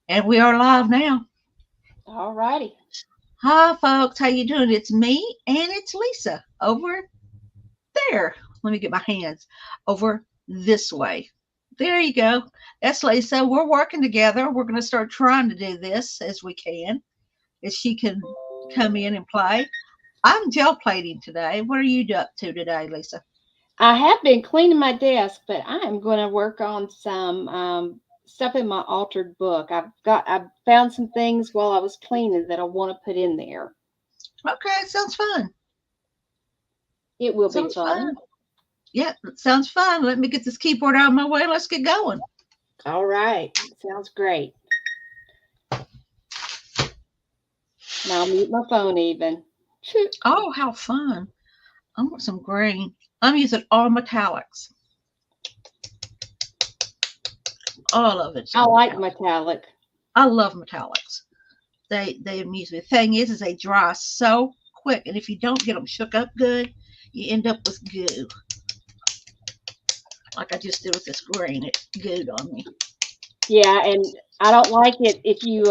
And we are live now. All righty. Hi, folks. How you doing? It's me and it's Lisa over there. Let me get my hands over this way. There you go. That's Lisa. We're working together. We're going to start trying to do this as we can, as she can come in and play. I'm gel plating today. What are you up to today, Lisa? I have been cleaning my desk, but I am going to work on some stuff in my altered book. I found some things while I was cleaning that I want to put in there. Okay, sounds fun. It will be Sounds fun. fun. Yeah, sounds fun. Let me get this keyboard out of my way. Let's get going. All right. Sounds great. Now I'll mute my phone even. Oh, how fun. I want some green. I'm using all metallics. All of it's I like metallic. metallic. I love metallics. They amuse me. The thing is they dry so quick, and if you don't get them shook up good, you end up with goo. Like I just did with this green, it gooed on me. Yeah, and I don't like it if you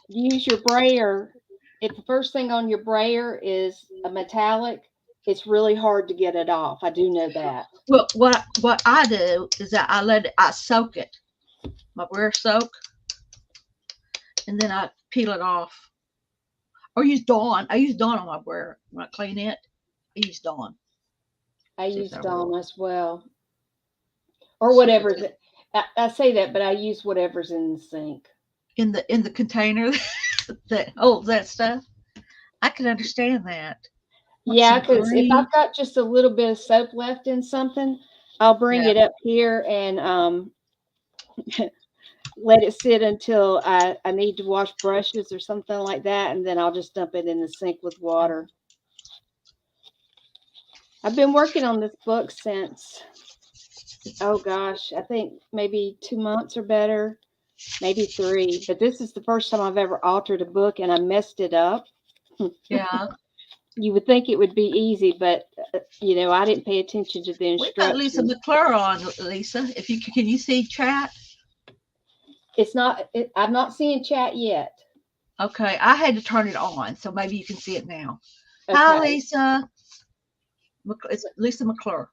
use your brayer. If the first thing on your brayer is a metallic, it's really hard to get it off. I do know that. Well, what I do is that I soak it, my wear soak, and then I peel it off. Or use Dawn. I use Dawn on my wear when I clean it. I use Dawn. I See if use that works. Dawn as well, or See if it whatever's. I say that, but I use whatever's in the sink. in the container that holds that stuff. I can understand that. Want Yeah, some because if green? I've got just a little bit of soap left in something, I'll bring Yeah. it up here and let it sit until I need to wash brushes or something like that, and then I'll just dump it in the sink with water. I've been working on this book since, oh gosh, I think maybe 2 months or better, maybe three. But this is the first time I've ever altered a book and I messed it up. Yeah. You would think it would be easy, but I didn't pay attention to the We got Lisa instructions. McClure on, Lisa. If you can you see chat? It's not, I'm not seeing chat yet. Okay, I had to turn it on, so maybe you can see it now. Hi, Okay. Lisa. It's Lisa McClure.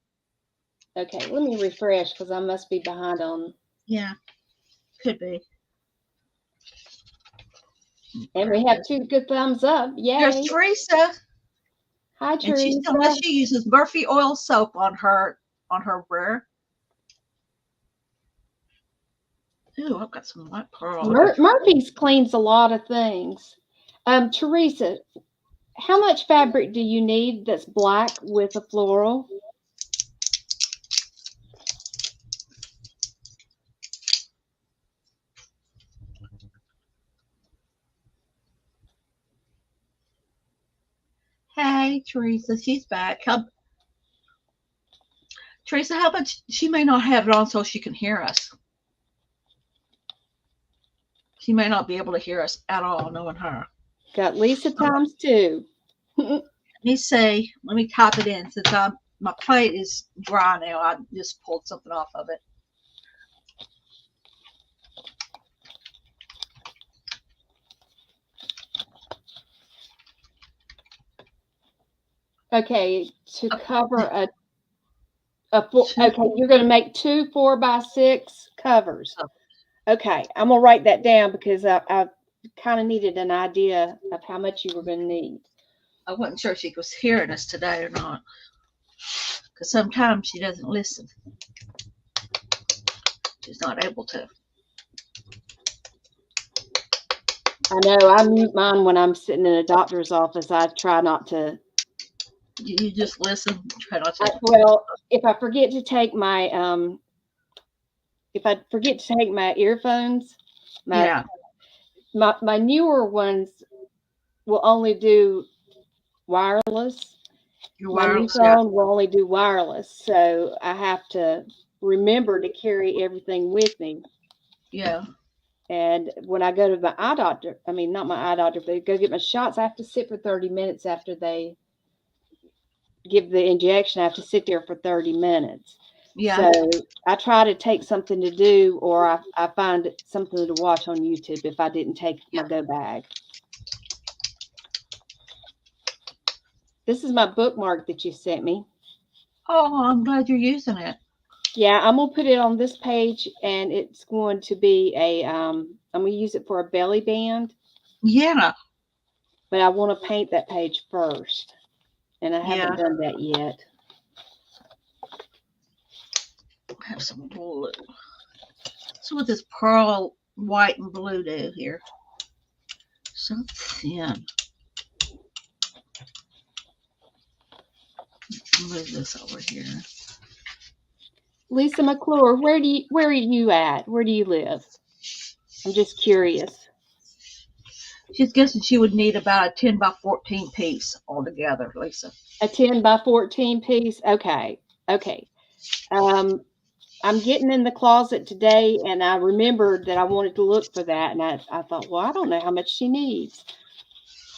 Okay. Let me refresh because I must be behind on. Yeah, could be. And we Grab have this. two good thumbs up. There's Yay. Teresa, Hi, and she's telling us Teresa. she uses Murphy oil soap on her wear. Ooh, I've got some white pearl. Murphy's cleans a lot of things. Teresa, how much fabric do you need that's black with a floral? Hey, Teresa, she's back. Teresa, how about she may not have it on so she can hear us. She may not be able to hear us at all, knowing her. Got Lisa times two. Let me see. Let me type it in since my plate is dry now. I just pulled something off of it. Okay, to Uh, cover a four. two, Okay, you're going to make two 4x6 covers. oh, Okay, I'm gonna write that down because I kind of needed an idea of how much you were going to need. I wasn't sure she was hearing us today or not, because sometimes she doesn't listen. She's not able to. I know I mute mine when I'm sitting in a doctor's office. I try not to. You just listen. Try not to. Well, if I forget to take my earphones, my Yeah, my newer ones will only do wireless. your My new wireless. Yeah, phone will only do wireless, so I have to remember to carry everything with me. yeah. And when I go to my eye doctor, I mean, not my eye doctor, but go get my shots, I have to sit for 30 minutes after they give the injection. I have to sit there for 30 minutes. Yeah. So I try to take something to do, or I find something to watch on YouTube if I didn't take Yeah. my go bag. This is my bookmark that you sent me. Oh, I'm glad you're using it. Yeah, I'm gonna put it on this page, and it's going to be a I'm gonna use it for a belly band, Yeah. but I want to paint that page first, and I Yeah. haven't done that yet. Have some blue. So what this pearl white and blue do here? So thin. Move this over here. Lisa McClure, where are you at? Where do you live? I'm just curious. She's guessing she would need about a 10 by 14 piece altogether, Lisa. A 10 by 14 piece. Okay. Okay. Um, I'm getting in the closet today, and I remembered that I wanted to look for that, and I thought, well, I don't know how much she needs.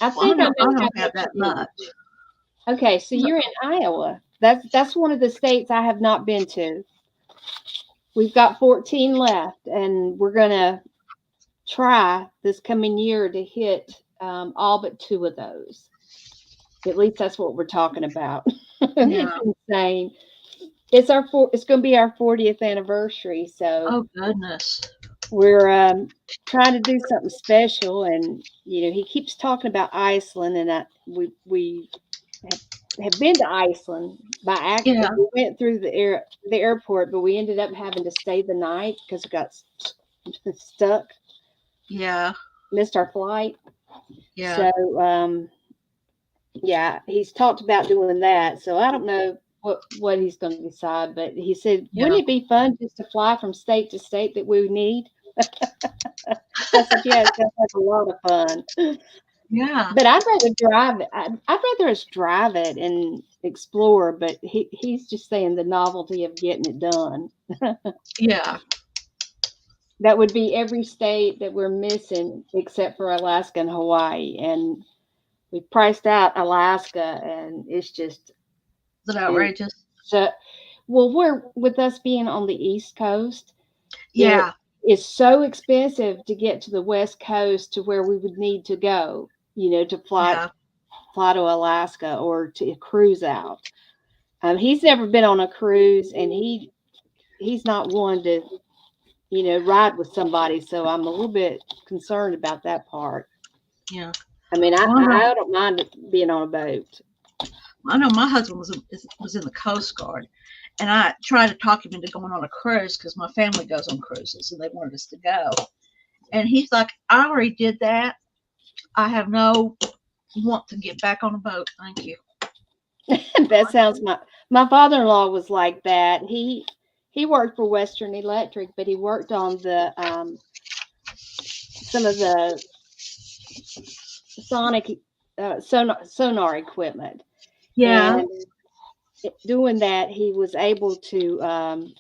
I Well, think I I know how don't have much that she needs. much. Okay, so you're in Iowa. That's one of the states I have not been to. We've got 14 left, and we're gonna try this coming year to hit all but two of those. At least that's what we're talking about. It's Yeah. insane. It's going to be our 40th anniversary, so Oh goodness. we're trying to do something special. And he keeps talking about Iceland, and we have, have been to Iceland by Yeah. accident. We went through the airport, but we ended up having to stay the night because we got stuck, Yeah. missed our flight. Yeah. So yeah, he's talked about doing that. So I don't know what he's going to decide, but he said, Yeah. wouldn't it be fun just to fly from state to state that we would need? I said, yeah, it sounds like a lot of fun. Yeah. But I'd rather drive it. I'd rather us drive it and explore. But he's just saying the novelty of getting it done. Yeah. That would be every state that we're missing except for Alaska and Hawaii. And we priced out Alaska, and it's just Is it it, outrageous? so. Well, we're with us being on the East Coast, it Yeah. is so expensive to get to the West Coast to where we would need to go, to Yeah. fly to Alaska or to cruise out. He's never been on a cruise, and he's not one to ride with somebody. So I'm a little bit concerned about that part. Yeah. I mean, I Well, I don't mind being on a boat. I know my husband was in the Coast Guard, and I tried to talk him into going on a cruise because my family goes on cruises and they wanted us to go. And he's like, I already did that. I have no want to get back on a boat. Thank you. That sounds my father-in-law was like that. He worked for Western Electric, but he worked on the some of the sonic sonar equipment, Yeah. and doing that, he was able to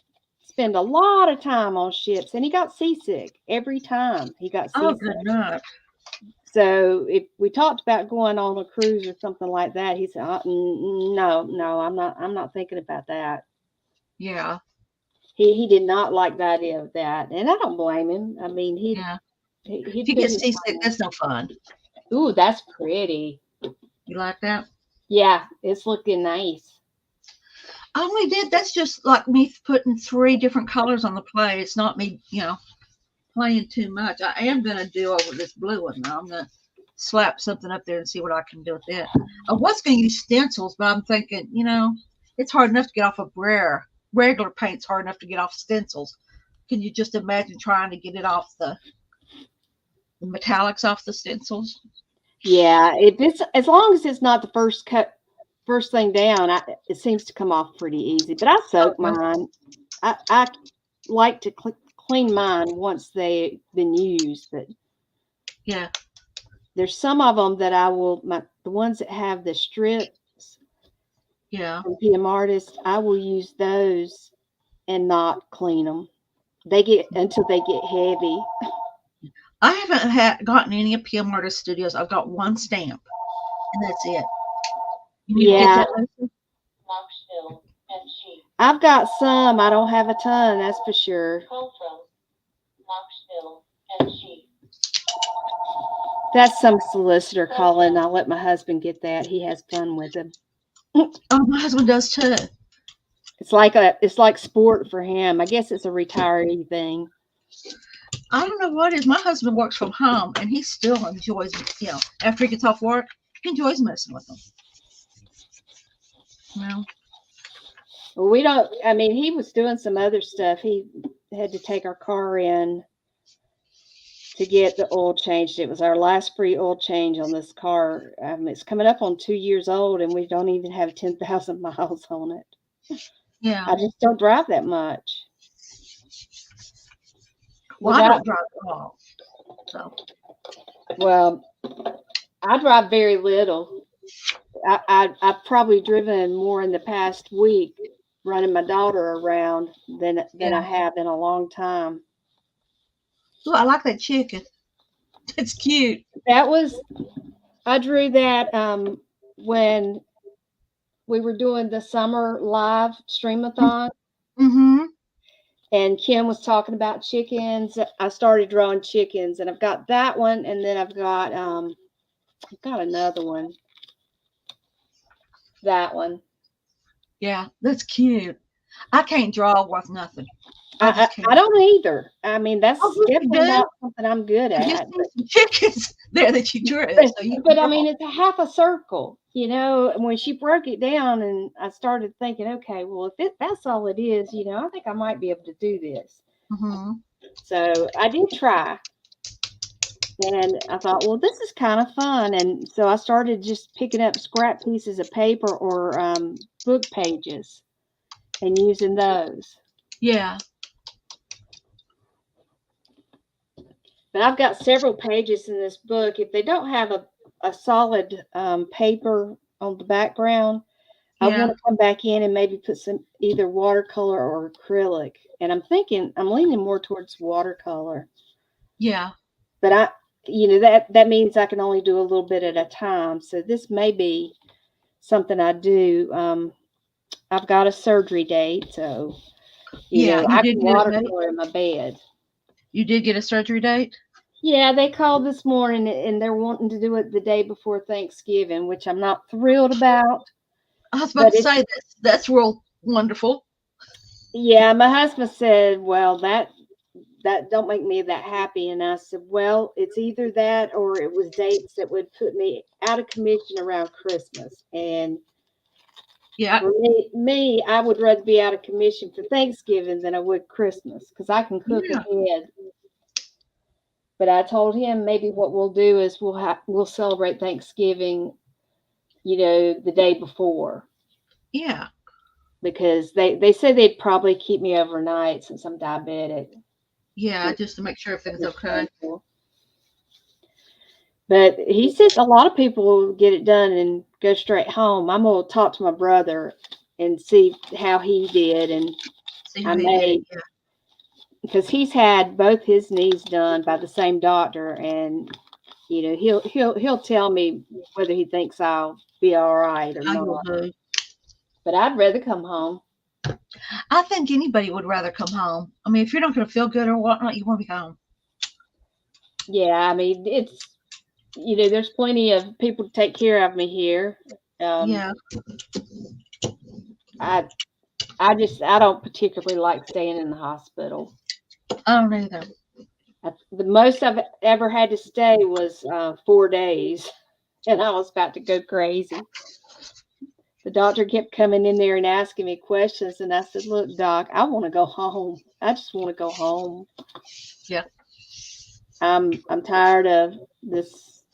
spend a lot of time on ships, and he got seasick every time he got Oh, good seasick. night. So if we talked about going on a cruise or something like that, he said, "No, no, I'm not thinking about that." Yeah. He did not like the idea of that, and I don't blame him. I mean, Yeah. he If you put get his seasick, time that's no fun. in. Ooh, that's pretty. You like that? Yeah, it's looking nice. I only did. That's just like me putting three different colors on the plate. It's not me, playing too much. I am gonna do over this blue one though. I'm gonna slap something up there and see what I can do with it. I was gonna use stencils, but I'm thinking, it's hard enough to get off a brayer. Regular paint's hard enough to get off stencils. Can you just imagine trying to get it off the metallics off the stencils? Yeah, if it's as long as it's not the first thing down, it seems to come off pretty easy. But I Oh, soak it does. mine. I like to clean mine once they've been used, but Yeah, there's some of them that the ones that have the strips yeah. from PM Artist, I will use those and not clean them. They get until they get heavy. I haven't gotten any of PM Artist Studios. I've got one stamp, and that's it. You need to get Yeah, that, Lisa? I've got some. I don't have a ton, that's for sure. That's some solicitor calling. I'll let my husband get that. He has fun with them. Oh, my husband does too. It's like sport for him. I guess it's a retiree thing. I don't know what it is. My husband works from home, and he still enjoys, after he gets off work, he enjoys messing with them. Well, Well, we don't. I mean, he was doing some other stuff. He had to take our car in to get the oil changed. It was our last free oil change on this car. It's coming up on 2 years old, and we don't even have 10,000 miles on it. yeah. I just don't drive that much. Well, I Without, don't drive at all. So, well, I drive very little. I've probably driven more in the past week running my daughter around than I yeah. have in a long time. Well, I like that chicken. It's cute. That was I drew that when we were doing the summer live streamathon, Mm-hmm. and Kim was talking about chickens. I started drawing chickens, and I've got that one, and then I've got another one. That one. Yeah, that's cute. I can't draw worth nothing. I I, just I can't. don't either. I mean, Oh, that's yes, you definitely do. not something I'm good I just at. seen some chickens there that you drew, But, so you can but I draw. mean, it's a half a circle, you know. And when she broke it down, and I started thinking, okay, well, that's all it is, you know, I think I might be able to do this. Mm-hmm. So I did try, and I thought, well, this is kind of fun. And so I started just picking up scrap pieces of paper or book pages and using those. Yeah, But I've got several pages in this book. If they don't have a solid paper on the background, I yeah, want to come back in and maybe put some either watercolor or acrylic. And I'm leaning more towards watercolor. yeah, But that means I can only do a little bit at a time. So this may be something I do. I've got a surgery date, so yeah. You I did can get it made. watercolor in my bed. You did get a surgery date. Yeah, they called this morning and they're wanting to do it the day before Thanksgiving, which I'm not thrilled about. I was about But to say that's real wonderful. yeah, my husband said, "Well, that don't make me that happy." And I said, "Well, it's either that or it was dates that would put me out of commission around Christmas." And Yeah, for me, I would rather be out of commission for Thanksgiving than I would Christmas because I can cook yeah, ahead. But I told him maybe what we'll do is we'll celebrate Thanksgiving, the day before, yeah, because they said they'd probably keep me overnight since I'm diabetic. yeah. Which Just to make sure is everything's okay. understandable. But he says a lot of people get it done and go straight home. I'm gonna talk to my brother and see how he did, and See how I he did. may, because he's had both his knees done by the same doctor, and he'll tell me whether he thinks I'll be all right or How you'll not. do. But I'd rather come home. I think anybody would rather come home. I mean, if you're not going to feel good or whatnot, you want to be home. Yeah, I mean there's plenty of people to take care of me here. Um, Yeah, I I don't particularly like staying in the hospital. I don't either. The most I've ever had to stay was 4 days, and I was about to go crazy. The doctor kept coming in there and asking me questions, and I said, "Look, doc, I want to go home. I just want to go home. Yeah, I'm tired of this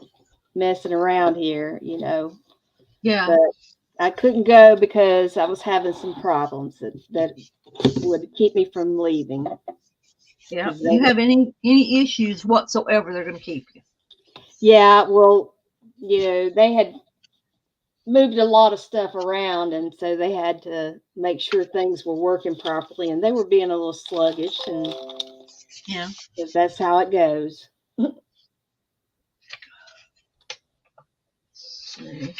messing around here. yeah, But I couldn't go because I was having some problems that would keep me from leaving. yeah. Because You have any issues whatsoever, they're going to keep you. yeah, well, they had moved a lot of stuff around, and so they had to make sure things were working properly, and they were being a little sluggish, and Yeah. that's how it goes. Let's see.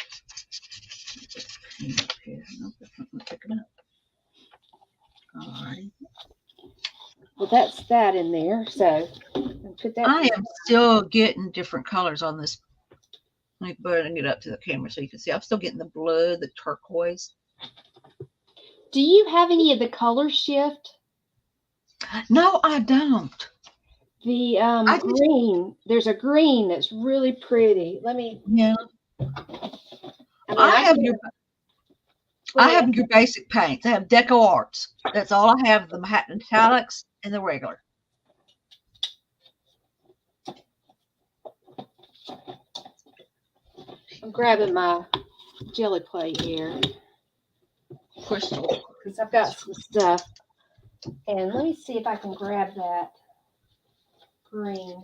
Paint up here. Nope, that's not going to pick it up. All right. Well, that's that in there. So put that to I the am still getting different colors on this. Let me bring it up to the camera so you can see. I'm still getting the blue, the turquoise. Do you have any of the color shift? No, I don't. The I just, green. There's a green that's really pretty. Let me. yeah. I mean, I I have can your go I ahead. have your basic paints. I have Deco Arts. That's all I have. The metallics and the regular. I'm grabbing my jelly plate here Crystal. because I've got some stuff. And let me see if I can grab that green.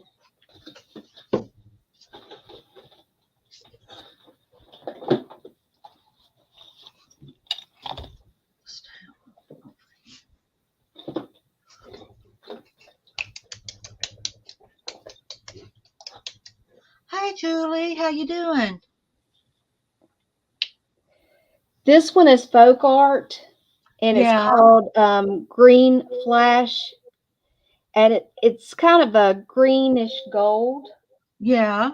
Hi, Julie. How you doing? This one is folk art, and it's Yeah, called Green Flash, and it's kind of a greenish gold, yeah.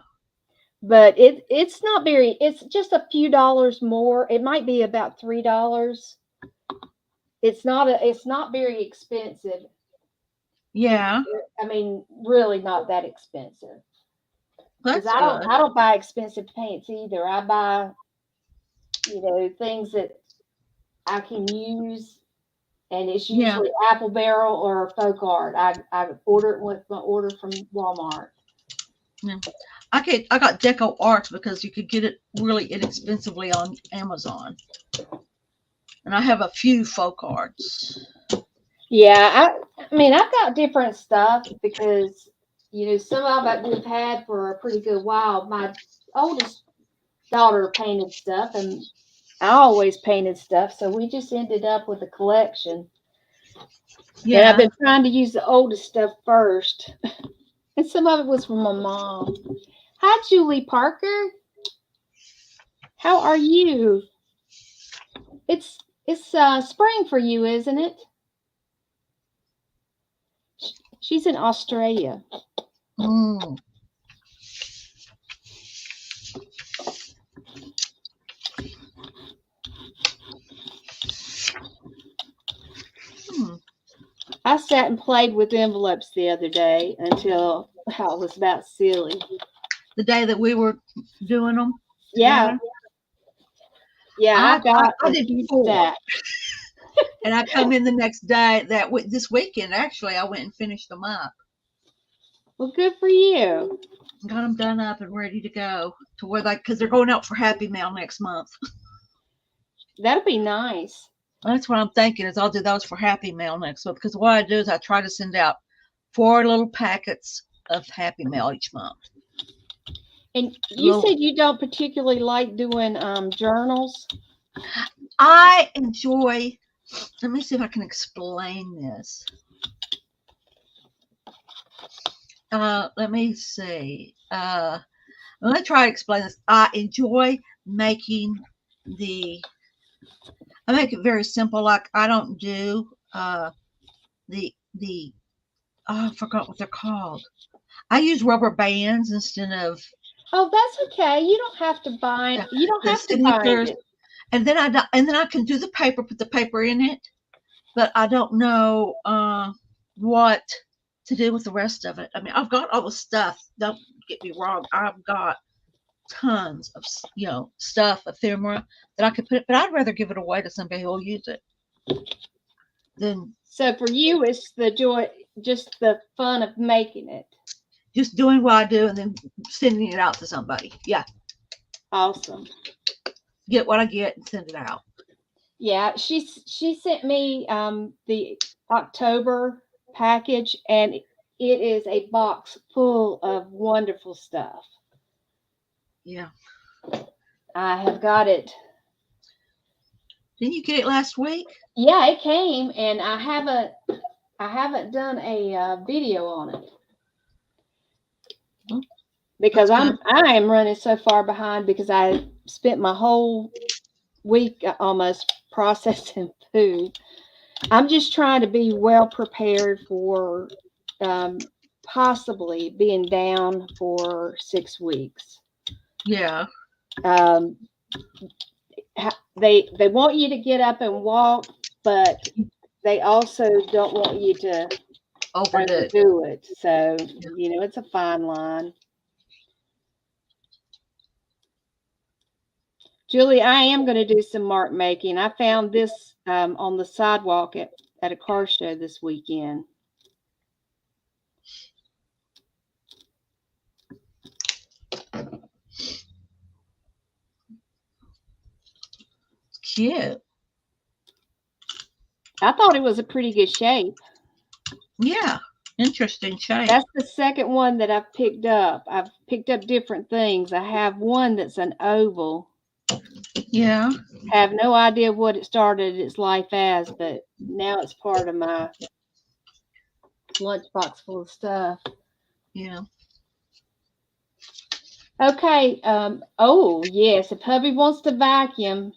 but it's not very. It's just a few dollars more. It might be about $3. It's not very expensive. It, Yeah, I mean, really not that expensive. Because that's good. I don't buy expensive paints either. I buy, things that I can use, and it's Yeah, usually Apple Barrel or folk art. I order it with my order from Walmart. yeah. I got Deco Arts because you could get it really inexpensively on Amazon, and I have a few folk arts. Yeah, I mean I've got different stuff because some of it we've had for a pretty good while. My oldest daughter painted stuff, and I always painted stuff, so we just ended up with a collection. And I've Yeah. been trying to use the oldest stuff first. And some of it was from my mom. Hi, Julie Parker. How are you? It's spring for you, isn't it? She's in Australia. Mm. Hmm. I sat and played with envelopes the other day until I was about silly. The day that we were doing them Yeah, together, yeah, I've got I a did huge 4, stack. and I come in the next day. This weekend actually, I went and finished them up, Well, good for you. got them done up and ready to go to where because they're going out for Happy Mail next month. That'll be nice. That's what I'm thinking is I'll do those for Happy Mail next month because what I do is I try to send out 4 little packets of Happy Mail each month. And you Little, said you don't particularly like doing journals. I enjoy. Let me see if I can explain this. Let me see. Let me try to explain this. I enjoy making the. I make it very simple. Like I don't do the. Oh, I forgot what they're called. I use rubber bands instead of Oh, that's okay. You don't have to bind. You don't the have to bind signatures, it. and then I can do the paper, put the paper in it, but I don't know what to do with the rest of it. I mean, I've got all the stuff. Don't get me wrong. I've got tons of stuff, ephemera that I could put, but I'd rather give it away to somebody who'll use it than So for you, it's the joy, just the fun of making it. just doing what I do and then sending it out to somebody. Yeah, Awesome. get what I get and send it out. Yeah, she sent me the October package, and it is a box full of wonderful stuff. Yeah. I have got it. Didn't you get it last week? Yeah, it came, and I haven't done a video on it Oh, because that's good. I am running so far behind because I spent my whole week almost processing food. I'm just trying to be well prepared for possibly being down for 6 weeks. Yeah. Um, they want you to get up and walk, but they also don't want you to Overdo. overdo it. So, it's a fine line. Julie, I am going to do some mark making. I found this on the sidewalk at a car show this weekend. Cute. I thought it was a pretty good shape. Yeah. Interesting shape. That's the second one that I've picked up. I've picked up different things. I have one that's an oval. Yeah. I have no idea what it started its life as, but now it's part of my lunchbox full of stuff. Yeah. Okay. Oh, yes. If hubby wants to vacuum,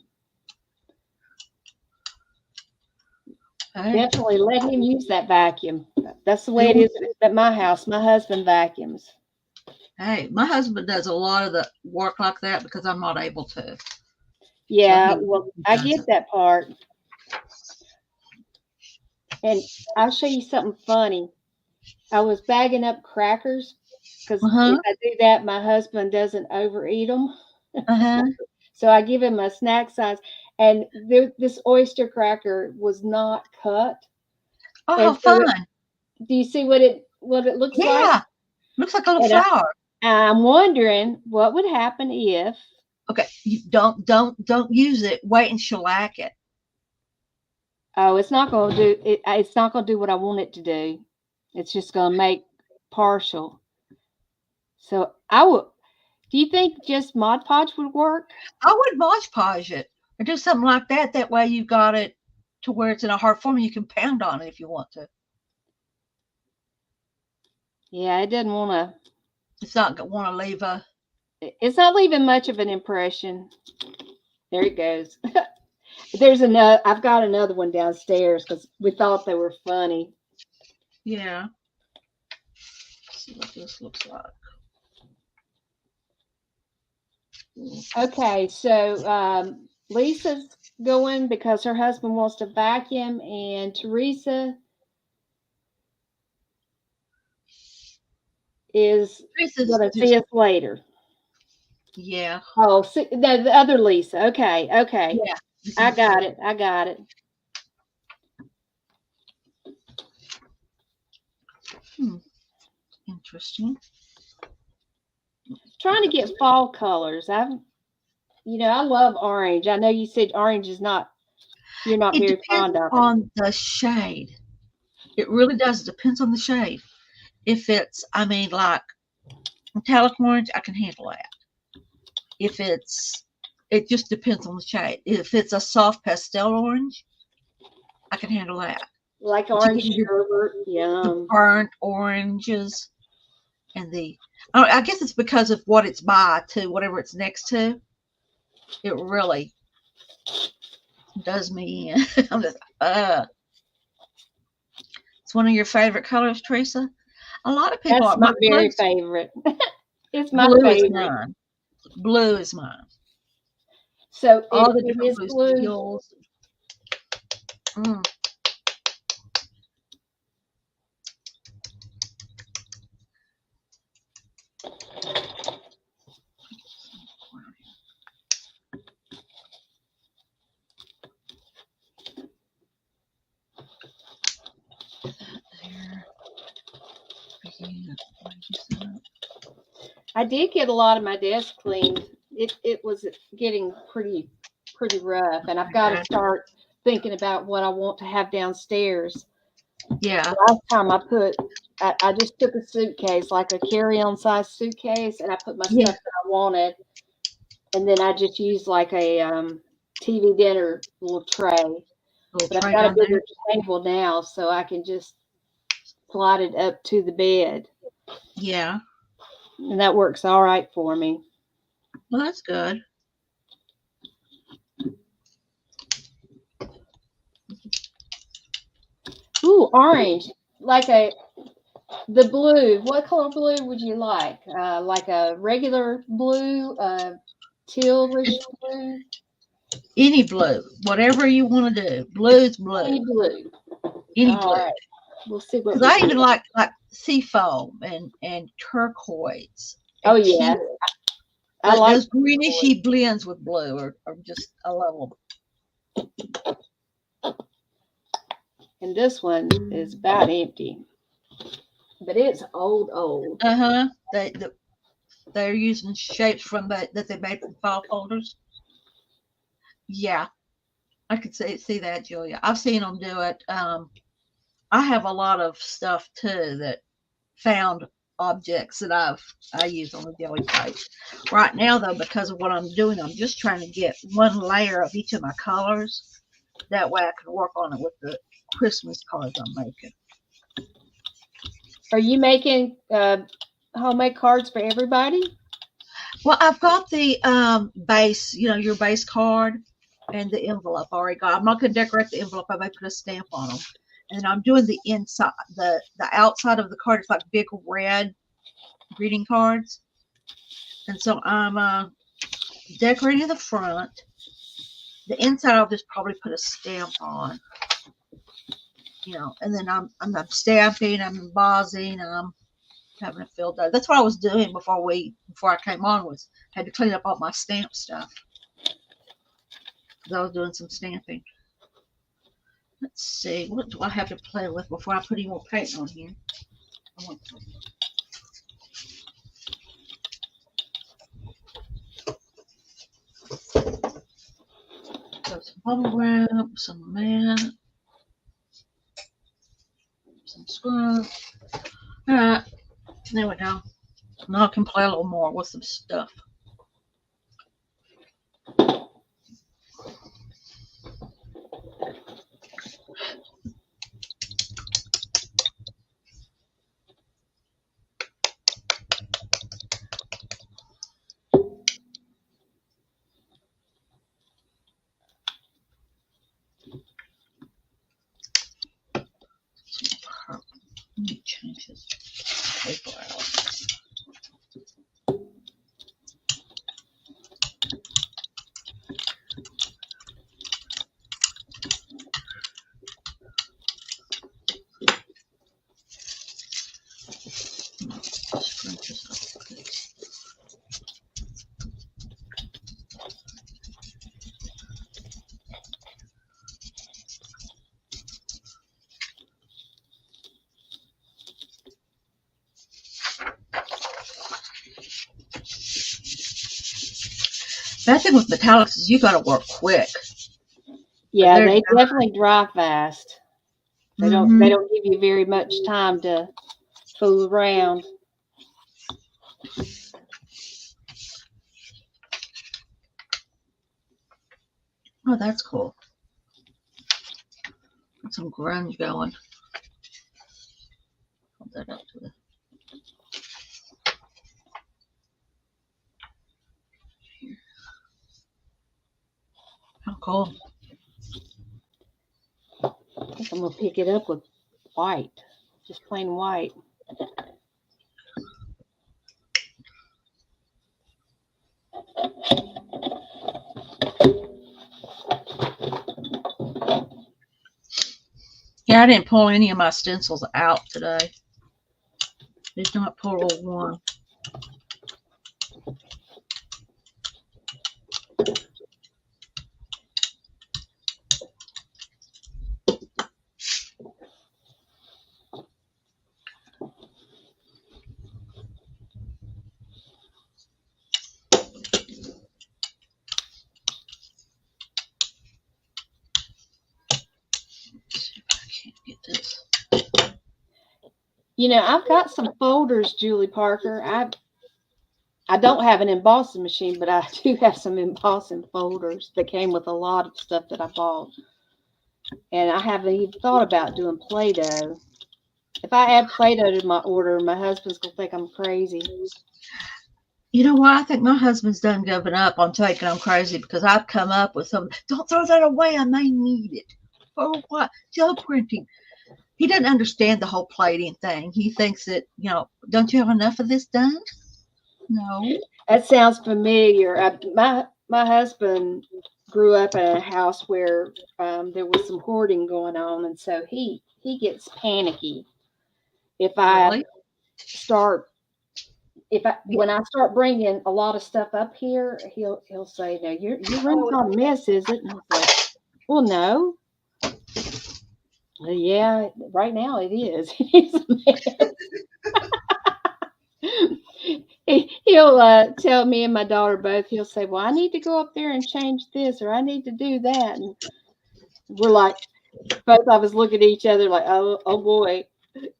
Hey. definitely let him use that vacuum. That's the way it is at my house. My husband vacuums. Hey, my husband does a lot of the work like that because I'm not able to. So Yeah, he well, I does get it. that part. And I'll show you something funny. I was bagging up crackers because if Uh-huh. I do that, my husband doesn't overeat them. Uh-huh. So I give him a snack size. And this oyster cracker was not cut. Oh, how And so fun. do you see what it looks like? Yeah. Looks like a little And flower. I'm wondering what would happen if. Okay. You don't use it. Wait and shellac it. Oh, it's not going to do it. It's not going to do what I want it to do. It's just going to make partial. So I would. Do you think just Mod Podge would work? I would Mod Podge it or do something like that. That way you got it to where it's in a hard form and you can pound on it if you want to. Yeah, it doesn't want to. It's not going to want to leave a. It's not leaving much of an impression. There it goes. There's another. I've got another one downstairs because we thought they were funny. Yeah. Let's see what this looks like. Okay, so Lisa's going because her husband wants to vacuum, and Teresa is Teresa's going to just see us later. yeah. Oh, the other Lisa. Okay, okay. Yeah. I got it. I got it. Interesting. Trying to get fall colors. I love orange. I know you said orange is not, you're not It very depends fond of it. on the shade. It really does. It depends on the shade. If it's, I mean, like metallic orange, I can handle that. If it's, it just depends on the shade. If it's a soft pastel orange, I can handle that. Like But you orange get sherbet. the Yum. burnt oranges and I guess it's because of what it's by too, whatever it's next to. It really does me in. I'm just, it's one of your favorite colors, Teresa. A lot of people That's are. my My very favorite. It's my blue is favorite. mine. Blue is mine. So All the it different is blues, blue. teals. Mm. I did get a lot of my desk cleaned. It was getting pretty rough, and I've got to start thinking about what I want to have downstairs. Yeah. Last time I just took a suitcase, like a carry-on size suitcase, and I put my Yeah. stuff that I wanted, and then I just used like a TV dinner little tray. Little But I've tray got a down there. bigger table now, so I can just slide it up to the bed, Yeah. and that works all right for me. Well, that's good. Ooh, orange. Like the blue. What color blue would you like? Like a regular blue, tealish blue? Any blue, whatever you want to do. Blue's blue. Any blue. Any All blue. right. We'll see what Because we I can even get. like seafoam and turquoise Oh and yeah, teal. I like Those greenish blends with blue are just, I love them. and this one is about empty, but it's old. Uh-huh. They're using shapes from that they made from file folders. Yeah, I could see that, Julia. I've seen them do it. I have a lot of stuff too that found objects that I use on the jelly plate. Right now though, because of what I'm doing, I'm just trying to get one layer of each of my colors. That way I can work on it with the Christmas cards I'm making. Are you making homemade cards for everybody? Well, I've got the base, your base card and the envelope already got. I'm not going to decorate the envelope. I may put a stamp on them. And then I'm doing the inside, the outside of the card. It's like big red greeting cards. And so I'm decorating the front. The inside I'll just probably put a stamp on, and then I'm stamping, I'm embossing, I'm having a field day. That's what I was doing before I came on, was had to clean up all my stamp stuff. I was doing some stamping. Let's see, what do I have to play with before I put any more paint on here? I want to some bubble wrap, some mat, some scrub. All right, there we go. Now I can play a little more with some stuff. Let me change this paper out. Scrunch this up. Bad thing with metallics is you got to work quick. Yeah, they definitely dry fast. They Mm-hmm. don't give you very much time to fool around. Oh, that's cool. Got some grunge going. Hold that up to the. Here. How cool. I think I'm gonna pick it up with white, just plain white. Yeah, I didn't pull any of my stencils out today. Did not pull one. This. I've got some folders, Julie Parker. I don't have an embossing machine, but I do have some embossing folders that came with a lot of stuff that I bought. And I haven't even thought about doing Play-Doh. If I add Play-Doh to my order, my husband's going to think I'm crazy. You know what? I think my husband's done given up on thinking I'm crazy, because I've come up with some. Don't throw that away. I may need it. For what? Gel printing. he doesn't understand the whole plating thing. He thinks that, don't you have enough of this done? No. That sounds familiar. My husband grew up in a house where there was some hoarding going on, and so he gets panicky if I Really? start if I Yeah. when I start bringing a lot of stuff up here. He'll say, "No, your room's Oh, not a mess, is it?" And I was like, "Well, no." Yeah, right now it is. It's a mess. He'll tell me and my daughter both. He'll say, "Well, I need to go up there and change this, or I need to do that," and we're like, both of us look at each other like, oh boy,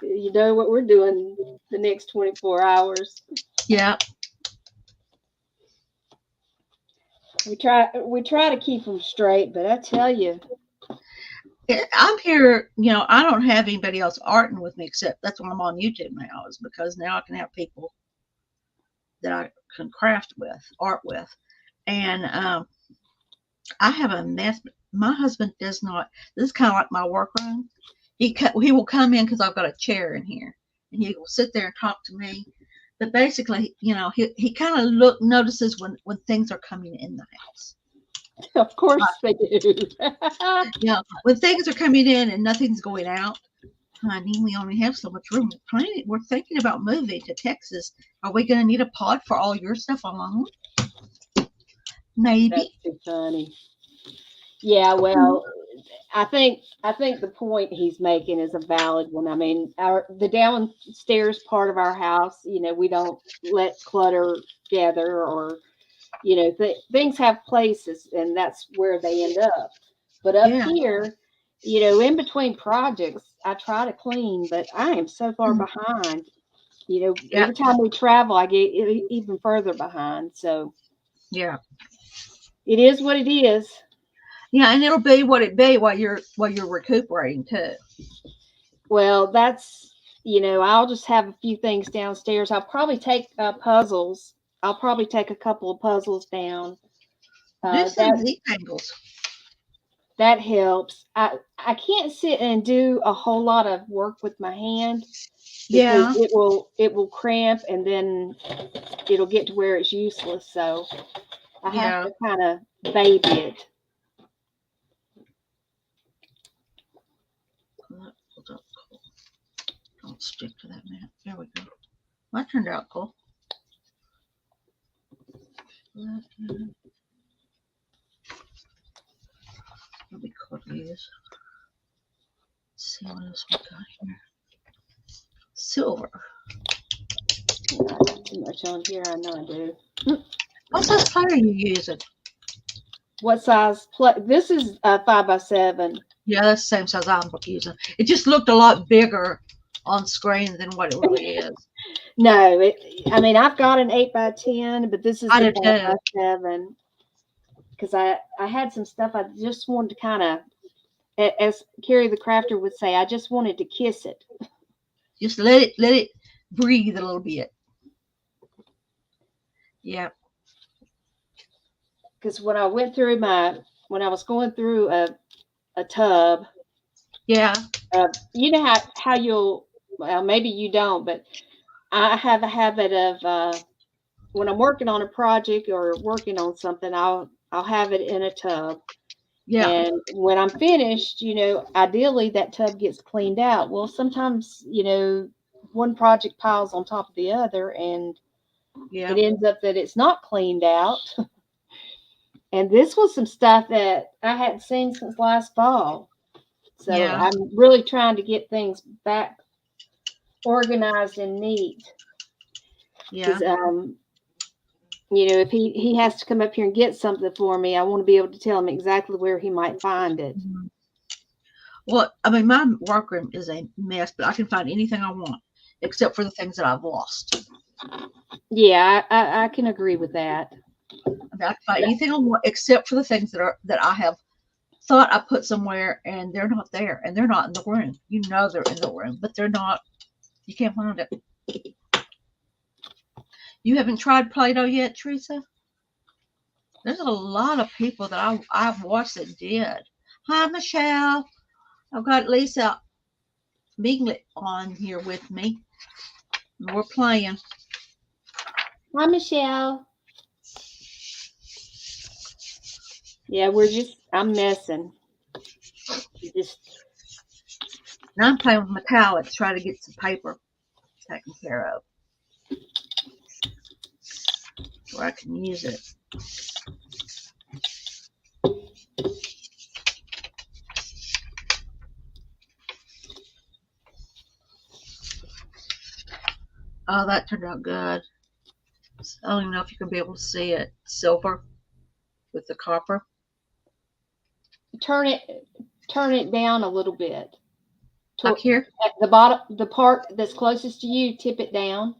you know what we're doing the next 24 hours. yeah. We try to keep them straight, but I tell you, I'm here, I don't have anybody else arting with me except that's why I'm on YouTube now, is because now I can have people that I can craft with, art with. And I have a mess. My husband does not. This is kind of like my workroom. He will come in because I've got a chair in here, and he will sit there and talk to me. But basically, he kind of notices when things are coming in the house. of course they do. When things are coming in and nothing's going out. Honey, we only have so much room. We're thinking about moving to Texas. Are we going to need a pod for all your stuff alone? Maybe. That's too funny. Yeah, well, I think the point he's making is a valid one. I mean, the downstairs part of our house, we don't let clutter gather, or things have places, and that's where they end up. But up Yeah. here, in between projects, I try to clean, but I am so far behind. Yeah. Every time we travel, I get even further behind. So Yeah. it is what it is. Yeah. And it'll be what it be while you're recuperating too. Well, I'll just have a few things downstairs. I'll probably take puzzles. I'll probably take a couple of puzzles down. Do That some Z angles. that helps. I can't sit and do a whole lot of work with my hand because Yeah. it will cramp, and then it'll get to where it's useless. So I have Yeah. to kind of baby it. Don't stick to that man. There we go. That turned out cool. It'll be cool to use. Let's see what else we got here. Silver. I got too much on here. I know I do. What size player are you using? What size play? This is 5x7. Yeah, that's the same size I'm using. It just looked a lot bigger on screen than what it really is. No, I mean, I've got an 8x10, but this is I the do too. 5x7 because I had some stuff I just wanted to kind of, as Carrie the Crafter would say, I just wanted to kiss it. Just let it breathe a little bit. Yeah. Because when I was going through a tub, Yeah. you know how you'll, well, maybe you don't, but I have a habit of when I'm working on a project or working on something, I'll have it in a tub. Yeah. And when I'm finished, ideally that tub gets cleaned out. Well, sometimes, one project piles on top of the other, and Yeah. it ends up that it's not cleaned out. And this was some stuff that I hadn't seen since last fall. So Yeah. I'm really trying to get things back organized and neat. Yeah. Because, if he has to come up here and get something for me, I want to be able to tell him exactly where he might find it. Mhm. Well, I mean, my workroom is a mess, but I can find anything I want except for the things that I've lost. Yeah, I can agree with that. I mean, I can find anything I want except for the things that I have thought I put somewhere and they're not there and they're not in the room. They're in the room, but they're not. You can't find it. You haven't tried Play-Doh yet, Teresa? There's a lot of people that I've watched that did. Hi, Michelle. I've got Lisa Beaglet on here with me. We're playing. Hi, Michelle. Yeah, I'm messing. Just Now I'm playing with metallics, trying to get some paper taken care of where I can use it. Oh, that turned out good. I don't even know if you can be able to see it. Silver with the copper. turn it down a little bit. Like here? At the bottom, the part that's closest to you, tip it down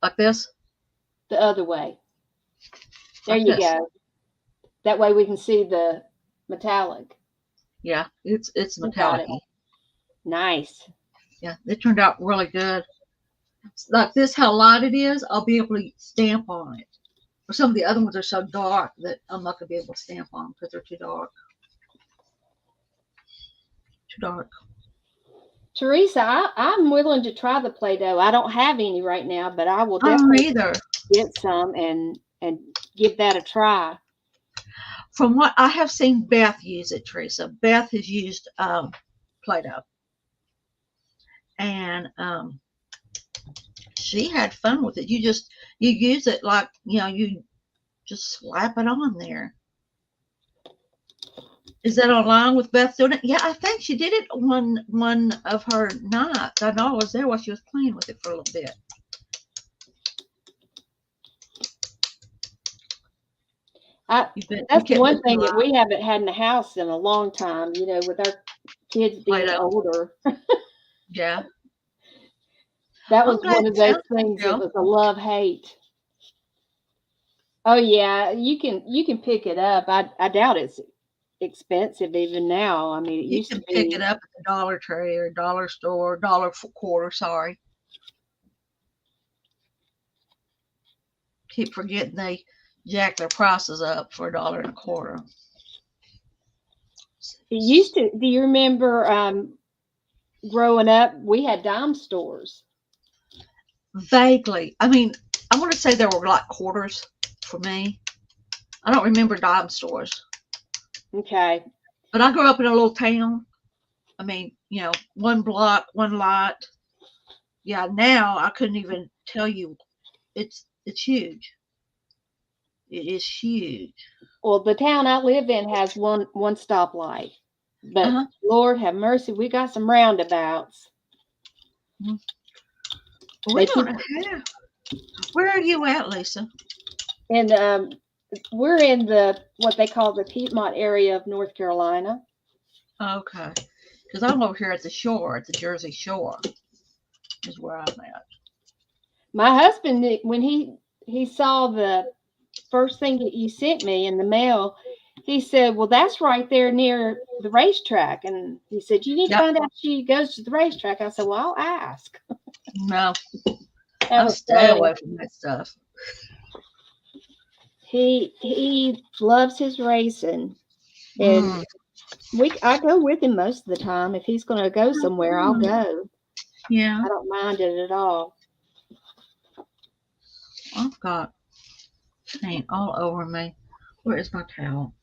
Like this? the other way. There Like you this. go. That way we can see the metallic. Yeah, it's You got metallic. it. Nice. Yeah, it turned out really good. Like this, how light it is, I'll be able to stamp on it. Or some of the other ones are so dark that I'm not going to be able to stamp on them because they're too dark. Too dark. Teresa, I'm willing to try the Play-Doh. I don't have any right now, but I will I don't definitely either. get some and give that a try. From what I have seen Beth use it, Teresa, Beth has used Play-Doh. And she had fun with it. You use it like, you just slap it on there. Is that online with Beth doing it? Yeah, I think she did it one of her nights. I know I was there while she was playing with it for a little bit. That's one thing that we haven't had in the house in a long time, with our kids being older. Yeah. That was one of those things that was a love-hate. Oh yeah, you can pick it up. I doubt it's expensive even now. I mean, it used to be. You can pick it up at the Dollar Tree or dollar store, dollar quarter, sorry. Keep forgetting they jack their prices up for $1.25. It used to. Do you remember growing up? We had dime stores. Vaguely. I mean, I want to say there were like quarters for me. I don't remember dime stores. Okay. But I grew up in a little town. I mean, one block, one lot. Yeah, now I couldn't even tell you. It's huge. It is huge. Well, the town I live in has one stoplight, but Lord have mercy, we got some roundabouts. We don't have. Where are you at, Lisa? And we're in what they call the Piedmont area of North Carolina. Okay, because I'm over here at the shore, at the Jersey Shore, is where I'm at. My husband, when he saw the first thing that you sent me in the mail, he said, "Well, that's right there near the racetrack." And he said, "You need to find out if she goes to the racetrack." I said, "Well, I'll ask." No, I'll stay away from that stuff. He loves his racing, and I go with him most of the time. If he's going to go somewhere, I'll go. Yeah, I don't mind it at all. I've got paint all over me. Where is my towel?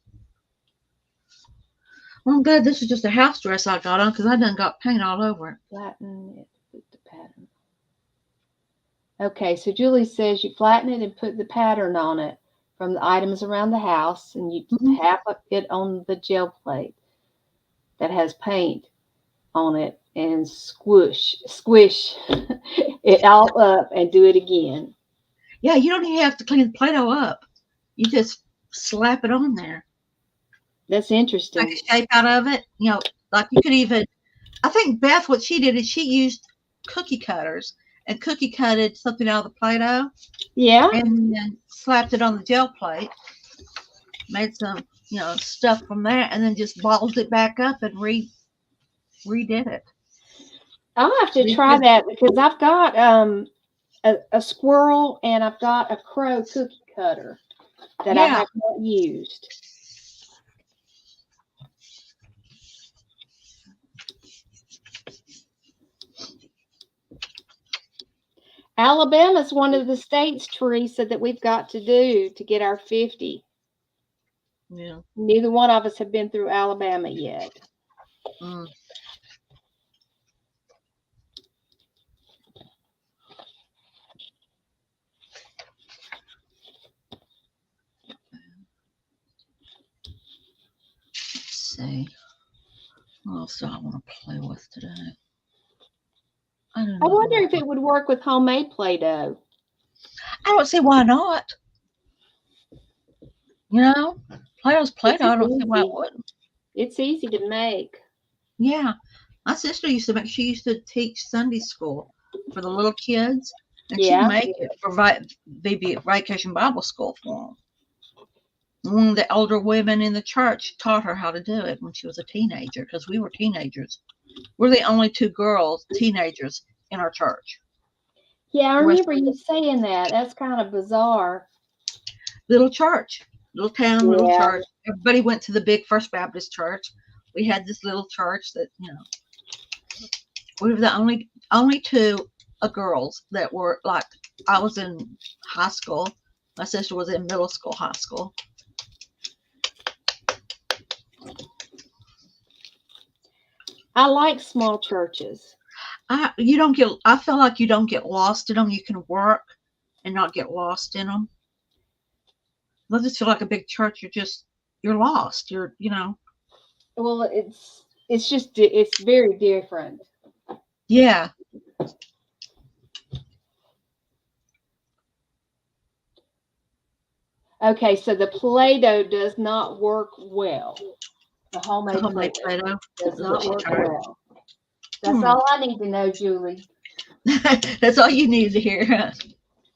Well, I'm glad this is just a house dress I got on because I done got paint all over it. Flatten it, put the pattern. Okay, so Julie says you flatten it and put the pattern on it from the items around the house, and you tap it on the gel plate that has paint on it and squish it all up and do it again. Yeah, you don't even have to clean the Play-Doh up. You just slap it on there. That's interesting. Make a shape out of it. Like you could even, I think Beth, what she did is she used cookie cutters and cookie cutted something out of the Play-Doh. Yeah. And then slapped it on the gel plate. Made some, stuff from there, and then just balled it back up and redid it. I'll have to try that because I've got a squirrel and I've got a crow cookie cutter that I have not used. Alabama's one of the states, Teresa, that we've got to do to get our 50. Yeah. Neither one of us have been through Alabama yet. Mm. Let's see. What else do I want to play with today? I don't I know. wonder if it would work with homemade Play-Doh. I don't see why not. You know, Play-Doh's Play-Doh. I don't see why it wouldn't. It's easy to make. Yeah. My sister used to make, she used to teach Sunday school for the little kids, and she'd Yeah. make it for Vacation Bible School for them. One of the older women in the church taught her how to do it when she was a teenager, because we were teenagers. We're the only two girls, teenagers, in our church. Yeah, I The rest remember you saying that. That's kind of bizarre. little church, little town, little Yeah. church. Everybody went to the big First Baptist church. We had this little church that, you know, we were the only two girls that were like, I was in high school. My sister was in middle school, high school. I like small churches. I feel like you don't get lost in them. You can work and not get lost in them. I just feel like a big church, you're lost. You know. Well, it's very different. Yeah. Okay, so the Play-Doh does not work well. The homemade Play-Doh does not work well. That's all I need to know, Julie. That's all you need to hear.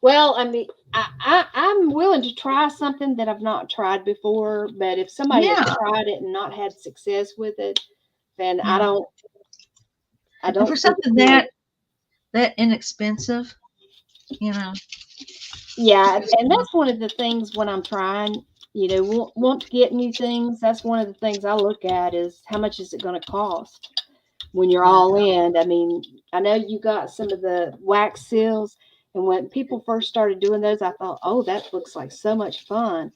Well, I mean, I'm willing to try something that I've not tried before, but if somebody has tried it and not had success with it, then I don't. And for something that inexpensive, you know. Yeah, and that's one of the things when I'm trying, want to get new things. That's one of the things I look at is how much is it going to cost when you're all in. I mean, I know you got some of the wax seals, and when people first started doing those, I thought, oh, that looks like so much fun.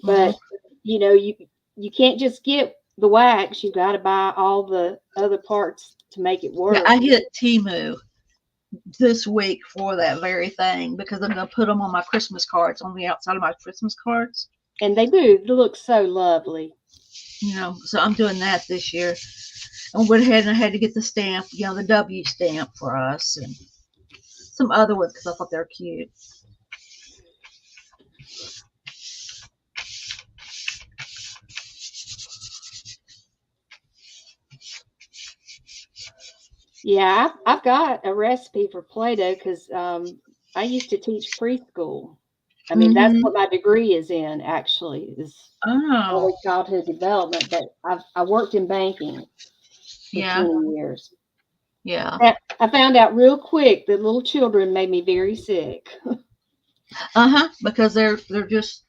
But you can't just get the wax. You got to buy all the other parts to make it work. Yeah, I hit Temu this week for that very thing because I'm going to put them on my Christmas cards, on the outside of my Christmas cards. And they do. They look so lovely. You know, so I'm doing that this year. I went ahead and I had to get the stamp, the W stamp for us and some other ones because I thought they were cute. Yeah, I've got a recipe for Play-Doh because I used to teach preschool. I mean, that's what my degree is in, actually, is early childhood development. But I worked in banking for 20 years. Yeah. I found out real quick that little children made me very sick. Because they're just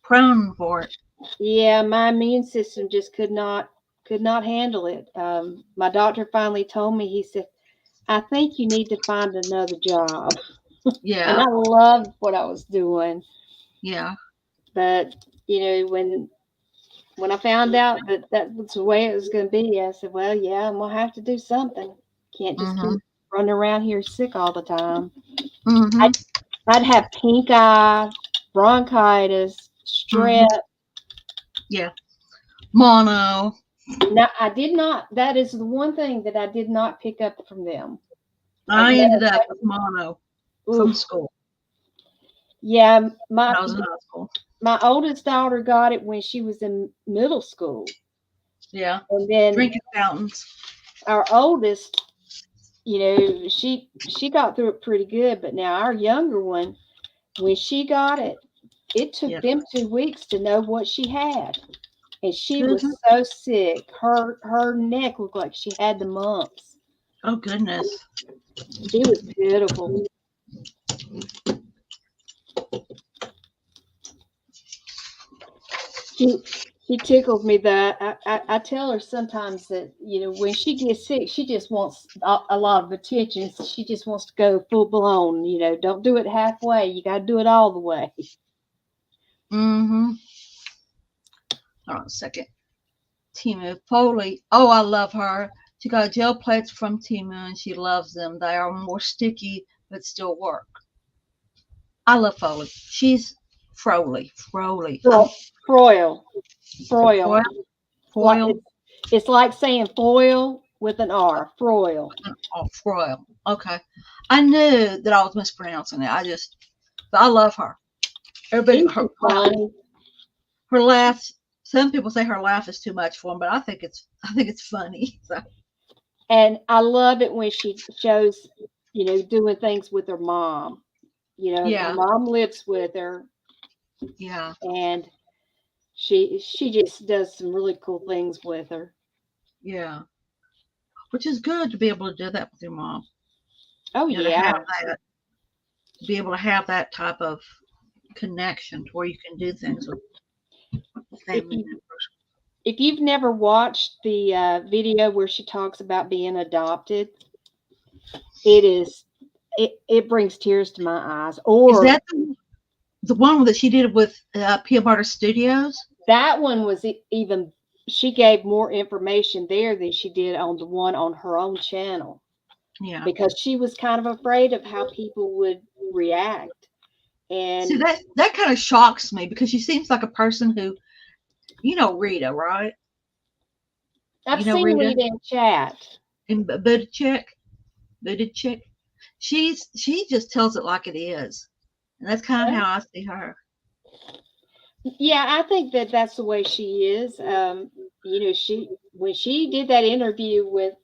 prone for it. Yeah, my immune system just could not handle it. My doctor finally told me, he said, I think you need to find another job. Yeah. And I loved what I was doing. Yeah. But, when I found out that was the way it was going to be, I said, well, yeah, I'm going to have to do something. Can't just keep running around here sick all the time. I'd have pink eye, bronchitis, strep. Yeah. Mono. Now, that is the one thing that I did not pick up from them. I ended up with mono from school. Yeah, when I was in high school. My oldest daughter got it when she was in middle school. Yeah. And then drinking fountains. Our oldest, she got through it pretty good, but now our younger one, when she got it, it took them 2 weeks to know what she had. And she was so sick. Her neck looked like she had the mumps. Oh, goodness. She was beautiful. She tickles me that I tell her sometimes that, when she gets sick, she just wants a lot of attention. She just wants to go full blown. Don't do it halfway. You got to do it all the way. Mm-hmm. Hold on a second. Timu Foley. Oh, I love her. She got gel plates from Timu and she loves them. They are more sticky but still work. I love Foley. She's Froley. Froley. Froil. Froil. Foil. Like Foil. it's like saying foil with an R. Froil. Oh, Froil. Okay. I knew that I was mispronouncing it. But I love her. Everybody, She's funny. her laugh. Some people say her laugh is too much for them, but I think it's funny. So. And I love it when she shows, doing things with her mom. Her Yeah. mom lives with her, Yeah. and she just does some really cool things with her. Yeah. Which is good to be able to do that with your mom. Oh To have yeah. that, be able to have that type of connection to where you can do things with If family you members. if you've never watched the video where she talks about being adopted, it is it brings tears to my eyes. Is Or that the one that she did with Peanut Butter Studios? that one was even, she gave more information there than she did on the one on her own channel, Yeah. because she was kind of afraid of how people would react. See, And that kind of shocks me because she seems like a person who, Rita, right? I've seen Rita Rita in chat. in Buttigieg. She just tells it like it is, and that's kind of how I see her. Yeah, I think that that's the way she is. She when she did that interview with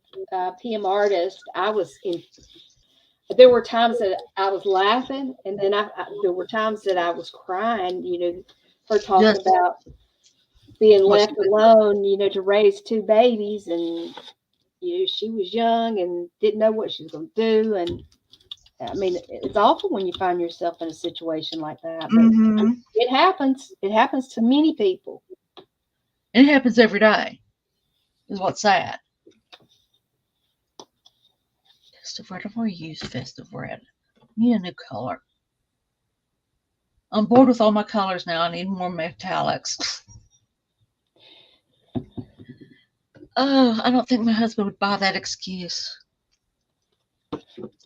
PM Artist, I was in. There were times that I was laughing, and then there were times that I was crying. Her talking Just about being what she left alone. To raise two babies, and she was young and didn't know what she was going to do. And I mean, it's awful when you find yourself in a situation like that, but Mm-hmm. it happens. It happens to many people. And it happens every day. Is what's sad. Festive red. I've already used festive red. I need a new color. I'm bored with all my colors now. I need more metallics. Oh, I don't think my husband would buy that excuse.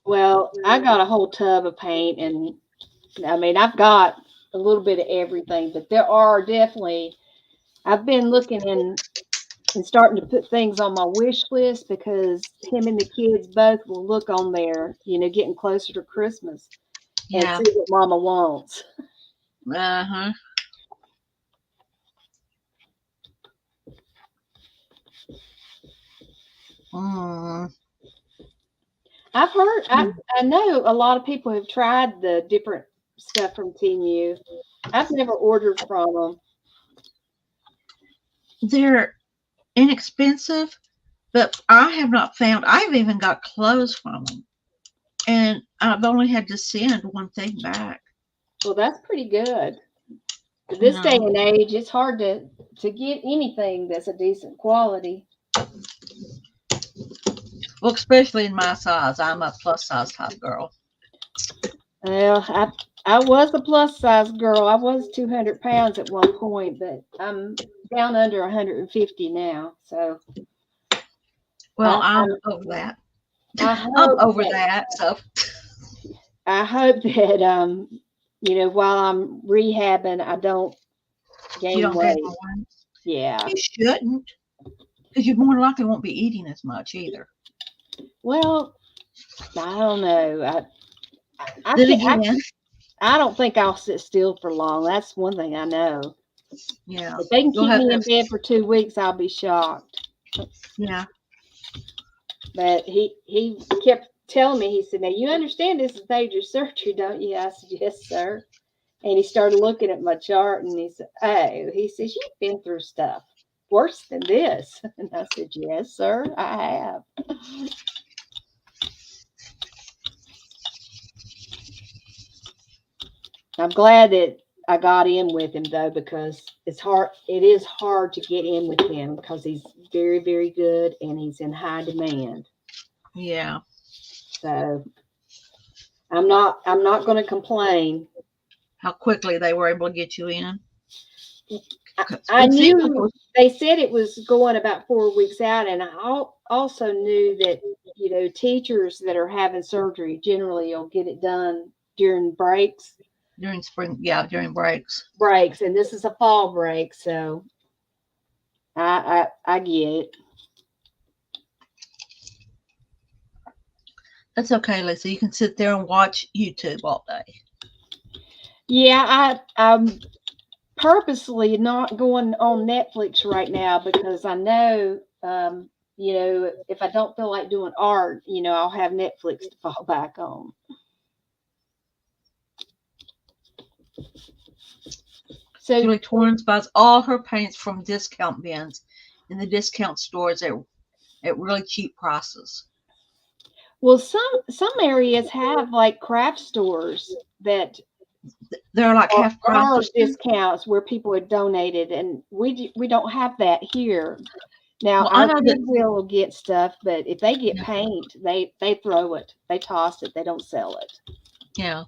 Well, I got a whole tub of paint, and I mean, I've got a little bit of everything, but there are definitely, I've been looking and starting to put things on my wish list, because him and the kids both will look on there, getting closer to Christmas, and Yeah. see what mama wants. Uh-huh. Mm. I've heard, I know a lot of people have tried the different stuff from Temu. I've never ordered from them. They're inexpensive, but I have not found. I've even got clothes from them, and I've only had to send one thing back. Well, that's pretty good. You This day know. and age, it's hard to get anything that's a decent quality. Well, especially in my size. I'm a plus size type girl. Well, I was a plus size girl. I was 200 pounds at one point, but I'm down under 150 now. So Well, I I'm over that. I I'm hope over that that. So I hope that while I'm rehabbing, I don't you gain don't gain weight. more weight. Yeah. You shouldn't, because you more than likely won't be eating as much either. Well, I don't know. I Then can't. again, I don't think I'll sit still for long. That's one thing I know. yeah, If they can you'll keep have me to have. in bed for 2 weeks, I'll be shocked. Yeah, But he kept telling me, he said, "Now you understand this is major surgery, don't you?" I said, "Yes, sir." And he started looking at my chart, and he said, "Oh," he says, "You've been through stuff worse than this." And I said, "Yes, sir, I have." I'm glad that I got in with him though because it's hard. It is hard to get in with him because he's very, very good and he's in high demand. Yeah. So I'm not going to complain. How quickly they were able to get you in. I It seemed like it knew was, they said it was going about 4 weeks out, and I also knew that teachers that are having surgery generally will get it done during breaks, during spring. Yeah, during breaks. and this is a fall break, so I get it. That's okay, Lisa. You can sit there and watch YouTube all day. Yeah, I'm purposely not going on Netflix right now because I know, if I don't feel like doing art, I'll have Netflix to fall back on. So, Julie Torrance buys all her paints from discount bins in the discount stores at really cheap prices. well, some areas have like craft stores that They're like half are prices too. discounts where people have donated, and we don't have that here. Now Well, I our know that. Goodwill will get stuff, but if they get Yeah, paint, they throw it, they toss it, they don't sell it. yeah,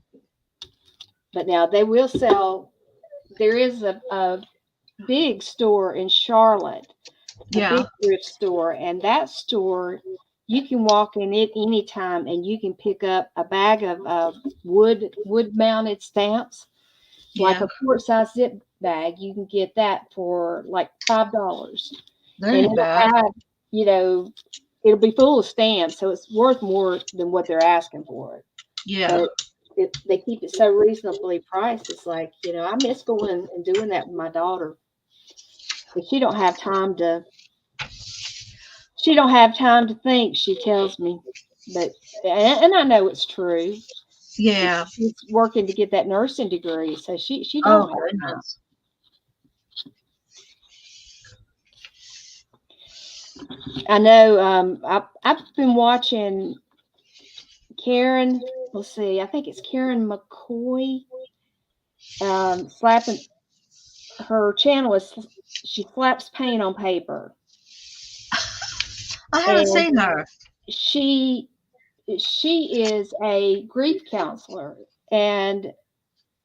But now they will sell. There is a big store in Charlotte, a yeah, big thrift store, and that store you can walk in it anytime and you can pick up a bag of wood mounted stamps, like yeah. a quart size zip bag. You can get that for like $5, That and ain't it'll bad. have you know it'll be full of stamps, so it's worth more than what they're asking for it. Yeah, But they keep it so reasonably priced. It's like, I miss going and doing that with my daughter, but she don't have time to think, she tells me. But and I know it's true. yeah. She's working to get that nursing degree, so she don't Oh have time. goodness. I know. I've been watching Karen. Let's see. I think it's Karen McCoy. Slapping her channel is she slaps paint on paper, I haven't and seen her. she she is a grief counselor, and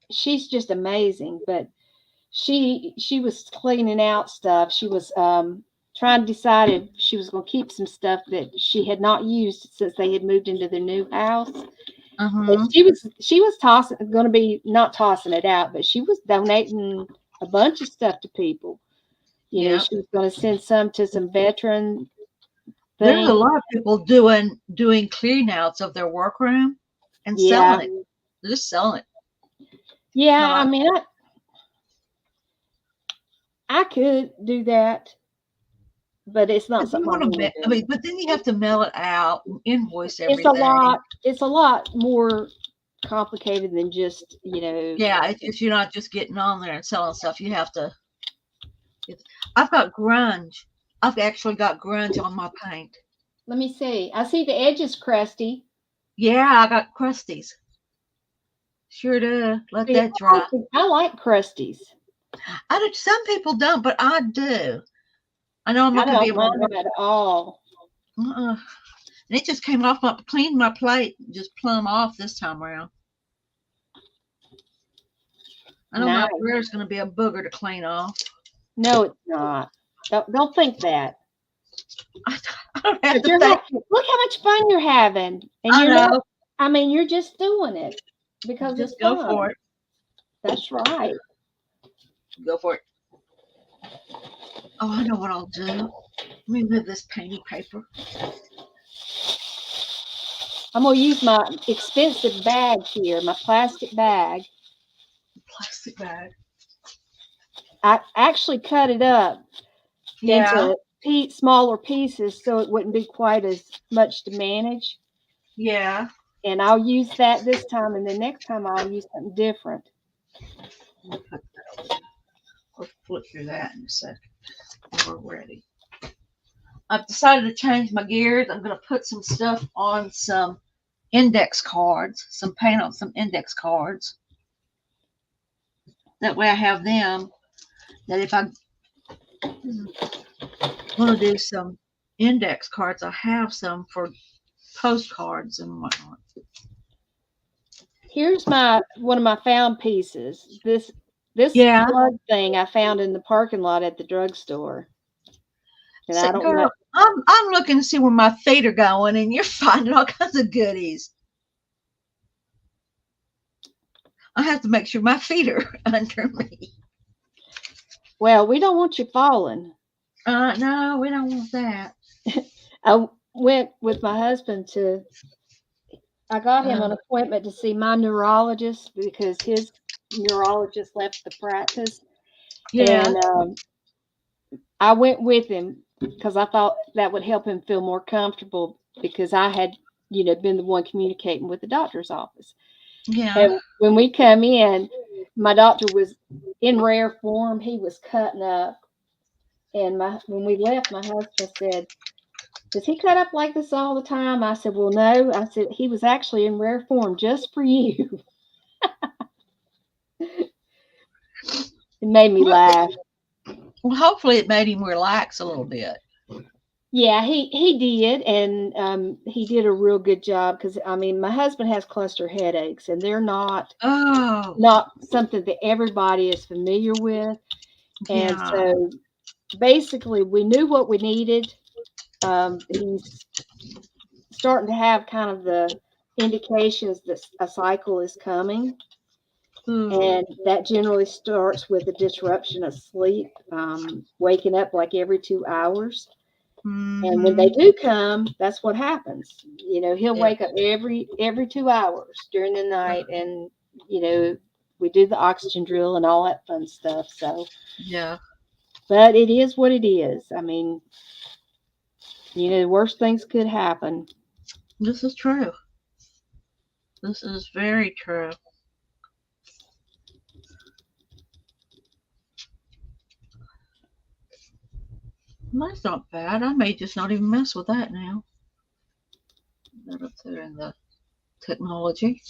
she's just amazing. But she was cleaning out stuff. She was trying to decide if she was going to keep some stuff that she had not used since they had moved into their new house. Uh But huh. she was tossing, going to be not tossing it out, but she was donating a bunch of stuff to people. Yeah. She was going to send some to some veteran There's a things. lot of people doing clean outs of their workroom and Yeah, selling it. They're just selling it. Kind of yeah. I like, mean, I could do that, but it's not but you something I want to, want to I do. mean, but then you have to mail it out and invoice It's a everything. lot. It's a lot more complicated than just Yeah, if you're not just getting on there and selling stuff, you have to. I've got grunge. I've actually got grunge on my paint. Let me see. I see the edges crusty. Yeah, I got crusties. Sure do. Let See, that dry. I like crusties. I do. Some people don't, but I do. I know I'm I not gonna be don't able to mind work. them at all. Uh-uh. And it just came off cleaned my plate just plumb off this time around. I know my Nice. prayer is gonna be a booger to clean off. No, it's not. Don't think that. I, I don't have But to think. look how much fun you're having, and I you're not. know. I mean, you're just doing it because it's Just go for fun. it. That's right. Go for it. Oh, I know what I'll do. Let me move this painty paper. I'm gonna use my expensive bag here, my plastic bag. Plastic bag. I actually cut it up Yeah. into smaller pieces so it wouldn't be quite as much to manage. Yeah. And I'll use that this time, and the next time I'll use something different. We'll flip through that in a second. We're ready. I've decided to change my gears. I'm going to put some stuff on some index cards, some paint on some index cards. That way I have them. That if I want to do some index cards, I have some for postcards and whatnot. Here's my one of my found pieces. This Yeah. plug thing I found in the parking lot at the drugstore. And So, I don't know. girl, I'm looking to see where my feet are going, and you're finding all kinds of goodies. I have to make sure my feet are under me. Well, we don't want you falling. No, we don't want that. I went with my husband to I got him an Uh, appointment to see my neurologist because his neurologist left the practice. yeah. And I went with him because I thought that would help him feel more comfortable because I had, been the one communicating with the doctor's office. Yeah. And when we come in, my doctor was in rare form. He was cutting up. And when we left, my husband said, "Does he cut up like this all the time?" I said, "Well, no." I said, "He was actually in rare form just for you." It made me Well, laugh. hopefully it made him relax a little bit. Yeah, he did, and he did a real good job because I mean, my husband has cluster headaches, and they're Oh, not something that everybody is familiar with, and yeah. so basically, we knew what we needed. He's starting to have kind of the indications that a cycle is coming, Ooh. and that generally starts with a disruption of sleep, waking up like every 2 hours. And when they Mm-hmm. do come, that's what happens. He'll Yeah. wake up every 2 hours during the night, and you know, we do the oxygen drill and all that fun stuff. So, Yeah. but it is what it is. I mean, worse things could happen. This is true. This is very true. That's not bad. I may just not even mess with that now. That up there in the technology.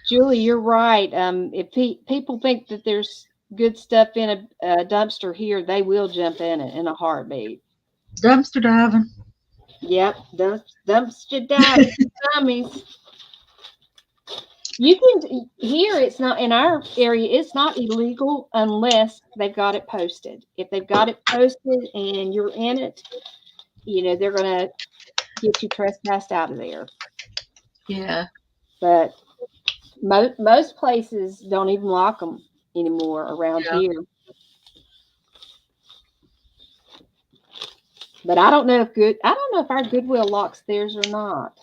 Julie, you're right. If people think that there's good stuff in a dumpster here, they will jump in it in a heartbeat. Dumpster diving. Yep, dumpster dive dummies. You can here. It's not in our area. It's not illegal unless they've got it posted. If they've got it posted and you're in it, they're gonna get you trespassed out of there. Yeah. But most places don't even lock them anymore around Yeah. here. But I don't know if our Goodwill locks theirs or not.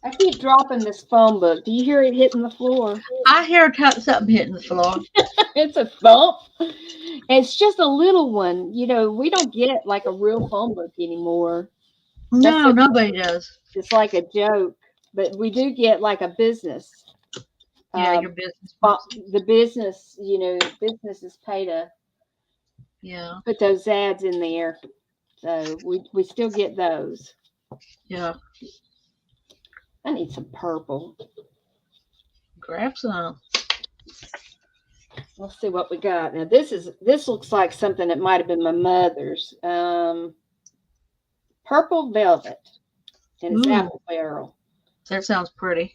I keep dropping this phone book. Do you hear it hitting the floor? I hear something hitting the floor. It's a thump. It's just a little one. We don't get like a real phone book anymore. That's No, nobody does. it's like a joke. But we do get like a business. Yeah, Uh, your business books. the business, businesses pay to Yeah. put those ads in there. So we still get those. Yeah. I need some purple. Grab some. Let's see what we got. Now this looks like something that might have been my mother's. Purple velvet, and it's Ooh, apple barrel. that sounds pretty.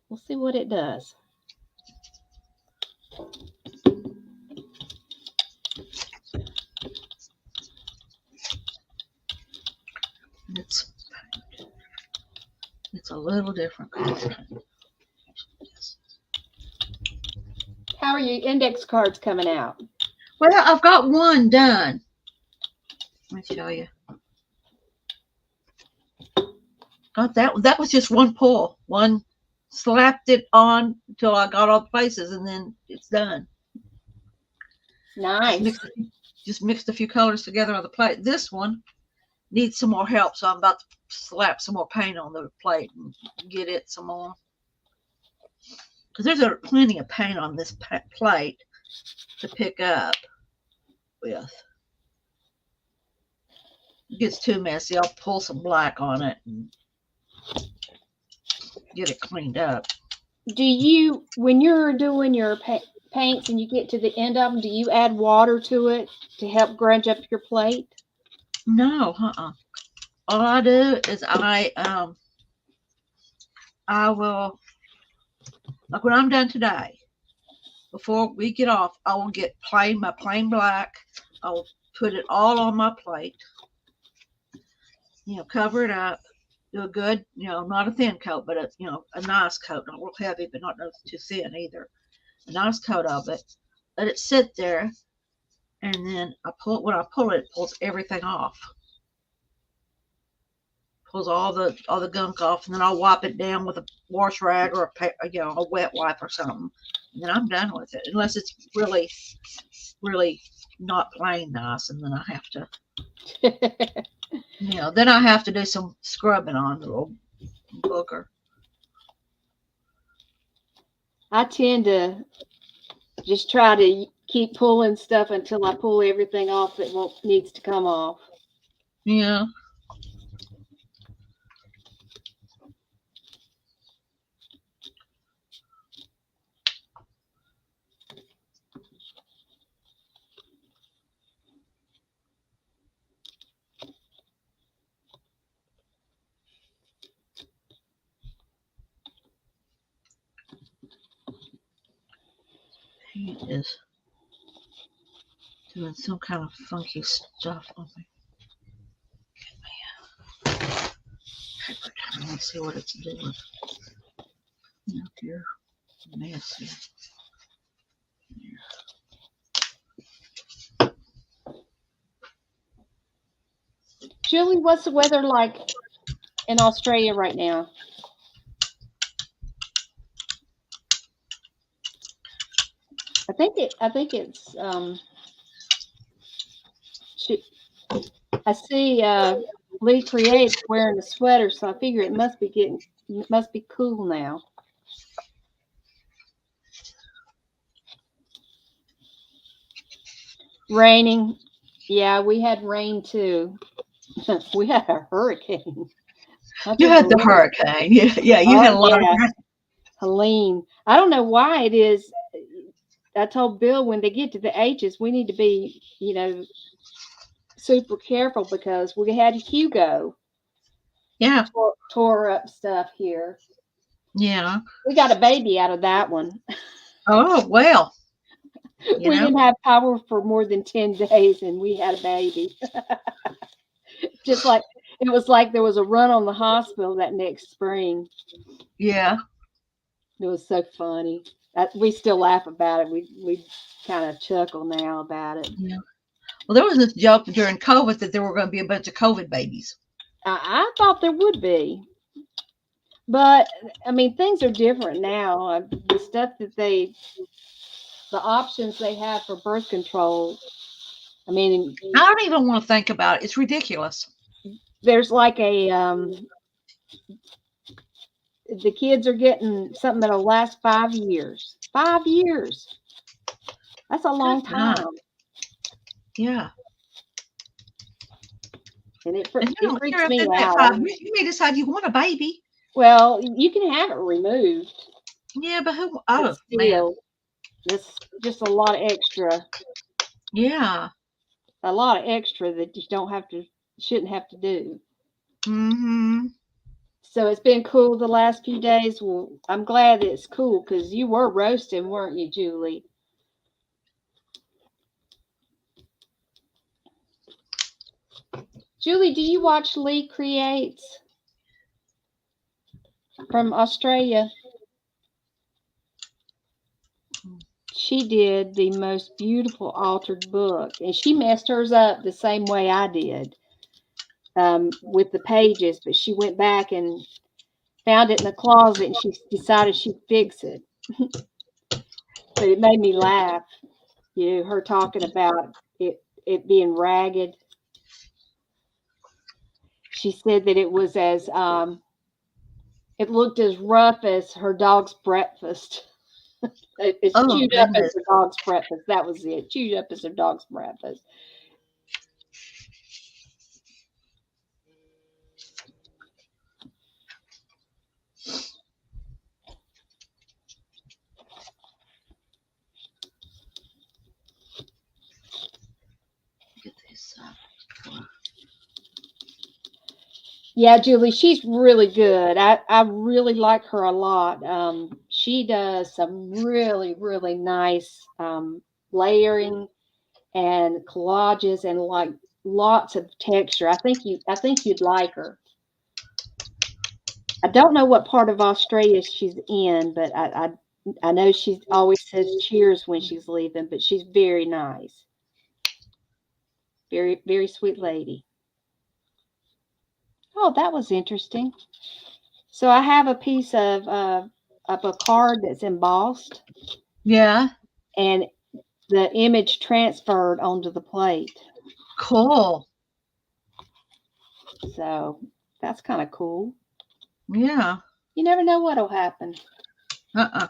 We'll see what it does. It's it's a little different color. How are your index cards coming out? Well, I've got one done. Let me show you. Got that. That was just one pull. One slapped it on until I got all the places, and then it's done. Just Nice. mixed, just mixed a few colors together on the plate. This one needs some more help, so I'm about to slap some more paint on the plate and get it some more. Because there's plenty of paint on this plate to pick up. with. It gets too messy, I'll pull some black on it and get it cleaned up. Do you, when you're doing your paints and you get to the end of them, do you add water to it to help grunge up your plate? No, all I do is I will, like when I'm done today, before we get off, I will get my plain black. I'll put it all on my plate. Cover it up. Do a good, not a thin coat, but a nice coat, not real heavy, but not too thin either. A nice coat of it. Let it sit there, and then I pull it. When I pull it, it pulls everything off. Pulls all the gunk off, and then I'll wipe it down with a wash rag or a wet wipe or something, and then I'm done with it. Unless it's really, really not plain nice, and then I have to, then I have to do some scrubbing on the little booger. I tend to just try to keep pulling stuff until I pull everything off that needs to come off. Yeah. He is doing some kind of funky stuff on me. Let's see what it's doing. Here, messy. Julie, what's the weather like in Australia right now? I think it's I see Lee Creates wearing a sweater, so I figure it must be cool now. Raining. Yeah, we had rain too. We had a hurricane. You had the hurricane. Yeah, you had a lot of rain. Helene. I don't know why it is. I told Bill when they get to the H's, we need to be, super careful because we had Hugo. Yeah. Tore up stuff here. Yeah. We got a baby out of that one. Oh, well. We didn't have power for more than 10 days and we had a baby. Just like it was like there was a run on the hospital that next spring. Yeah. It was so funny. We still laugh about it. We kind of chuckle now about it. Yeah. Well, there was this joke during COVID that there were going to be a bunch of COVID babies. I thought there would be. But, I mean, things are different now. The stuff that the options they have for birth control, I mean, I don't even want to think about it. It's ridiculous. There's like the kids are getting something that'll last 5 years. 5 years. That's a long time. Yeah. And it freaks me out. You may decide you want a baby. Well, you can have it removed. Yeah, but who? Oh, still, it's just a lot of extra. Yeah. A lot of extra that you shouldn't have to do. Mm-hmm. So it's been cool the last few days. Well, I'm glad it's cool because you were roasting, weren't you, Julie? Julie, do you watch Lee Creates from Australia? She did the most beautiful altered book, and she messed hers up the same way I did with the pages, but she went back and found it in the closet, and she decided she'd fix it. But it made me laugh, her talking about it being ragged. She said that it was it looked as rough as her dog's breakfast. It's Oh chewed up as goodness. a dog's breakfast. That was it. Chewed up as a dog's breakfast. Get this. Yeah, Julie, she's really good. I really like her a lot. She does some really, really nice layering and collages and like lots of texture. I think you'd like her. I don't know what part of Australia she's in, but I know she always says cheers when she's leaving, but she's very nice. Very, very sweet lady. Oh, that was interesting. So I have a piece of a card that's embossed Yeah, and the image transferred onto the plate. cool. So that's kind of cool. Yeah. You never know what'll happen. Uh-uh.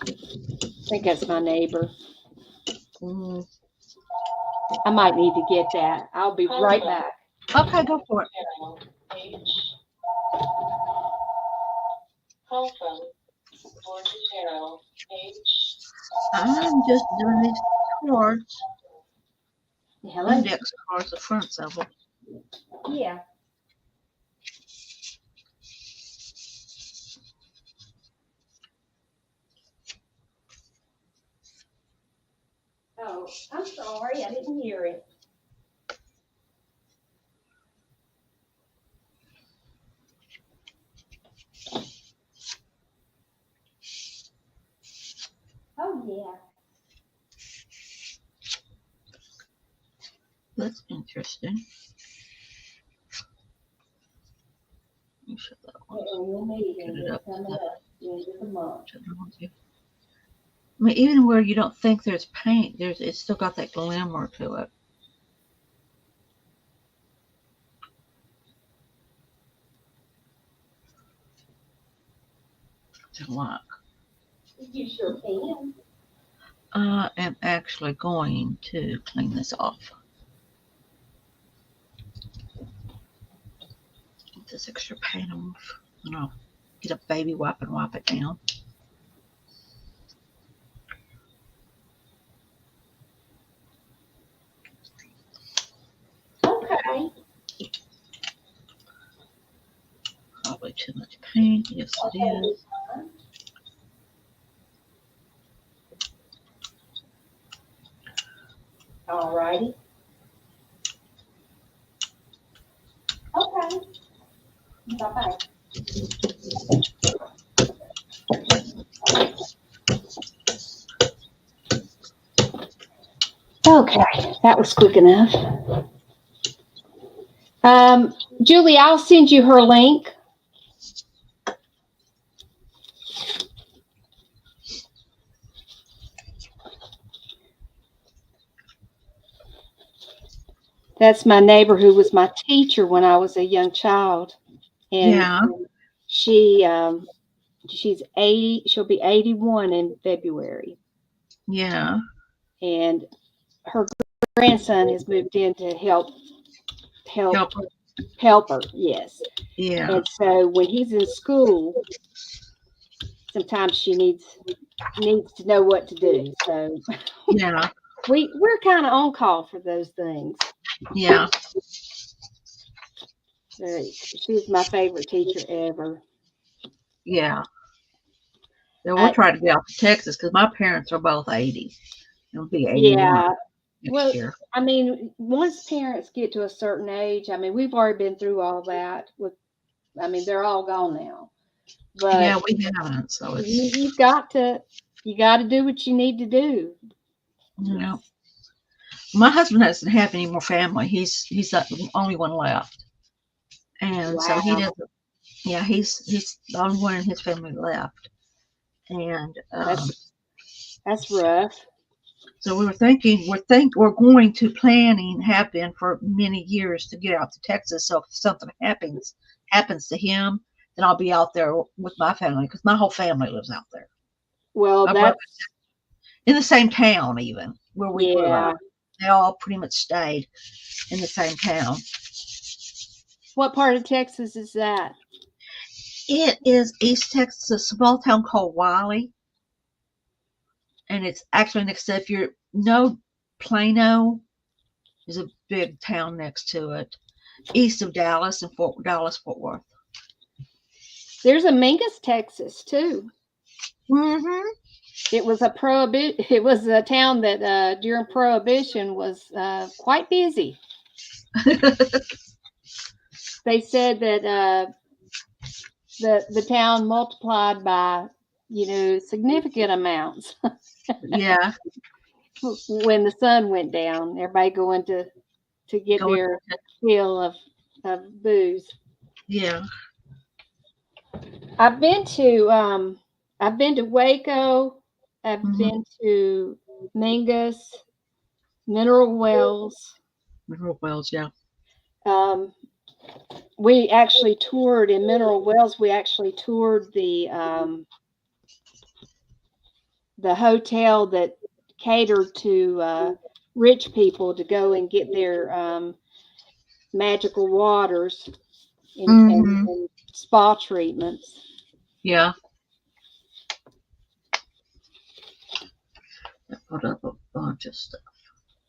I think that's my neighbor. Mm. I might need to get that. I'll be right back. Okay, go for it. I'm just doing these cards, Hello? index cards, the fronts of them. Yeah. Oh, I'm sorry. I didn't hear it. Oh, yeah. That's interesting. You should that one. We'll meet Get again. it It's up to coming up the end of the month. the. I mean, even where you don't think there's paint, it's still got that glimmer to it. To like. You sure can. I am actually going to clean this off. Get this extra paint off. And I'll get a baby wipe and wipe it down. Okay. Probably too much paint. Yes, it is. All righty. Okay. Bye-bye. Okay, that was quick enough. Julie, I'll send you her link. That's my neighbor who was my teacher when I was a young child, and Yeah, she she's 80. She'll be 81 in February, yeah, and her grandson has moved in to help help. help her. Yes, Yeah, and so when he's in school, sometimes she needs to know what to do. So yeah, we're kind of on call for those things. yeah, But she's my favorite teacher ever. yeah. So we're I, trying to get out to Texas because my parents are both 80. They'll be 81 yeah. next Well, year. I mean, once parents get to a certain age, I mean, we've already been through all that. I mean, they're all gone now. But Yeah, we haven't. So you, it's, you've got to, you got to do what you need to do. you know, my husband doesn't have any more family. He's the only one left. And so he Wow, doesn't, yeah, he's the only one in his family left. And that's rough. So we're going to planning, have been for many years, to get out to Texas. So if something happens to him, then I'll be out there with my family because my whole family lives out there. Well, My brother that's in the same town, even where we grew yeah. up. They all pretty much stayed in the same town. What part of Texas is that? It is East Texas, a small town called Wiley, and it's actually next to, if you know, Plano is a big town next to it, east of Dallas and Fort Worth. There's a Mingus, Texas, too. Mm-hmm. It was It was a town that during Prohibition was quite busy. They said that the town multiplied by significant amounts Yeah, when the sun went down. Everybody going to get going. their fill of booze. Yeah. I've been to Waco. I've Mm-hmm. been to Mingus, Mineral Wells. Mineral Wells. Yeah. Um, we actually toured in Mineral Wells. We actually toured the hotel that catered to rich people to go and get their magical waters Mm-hmm. and spa treatments. Yeah. I put up a bunch of stuff.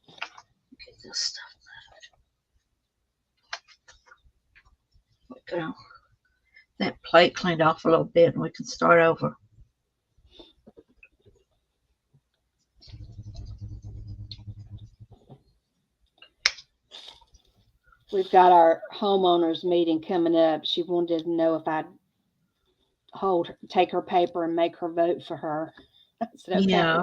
Get this stuff. Get that plate cleaned off a little bit, and we can start over. We've got our homeowners meeting coming up. She wanted to know if I'd take her paper and make her vote for her. I said, okay. Yeah.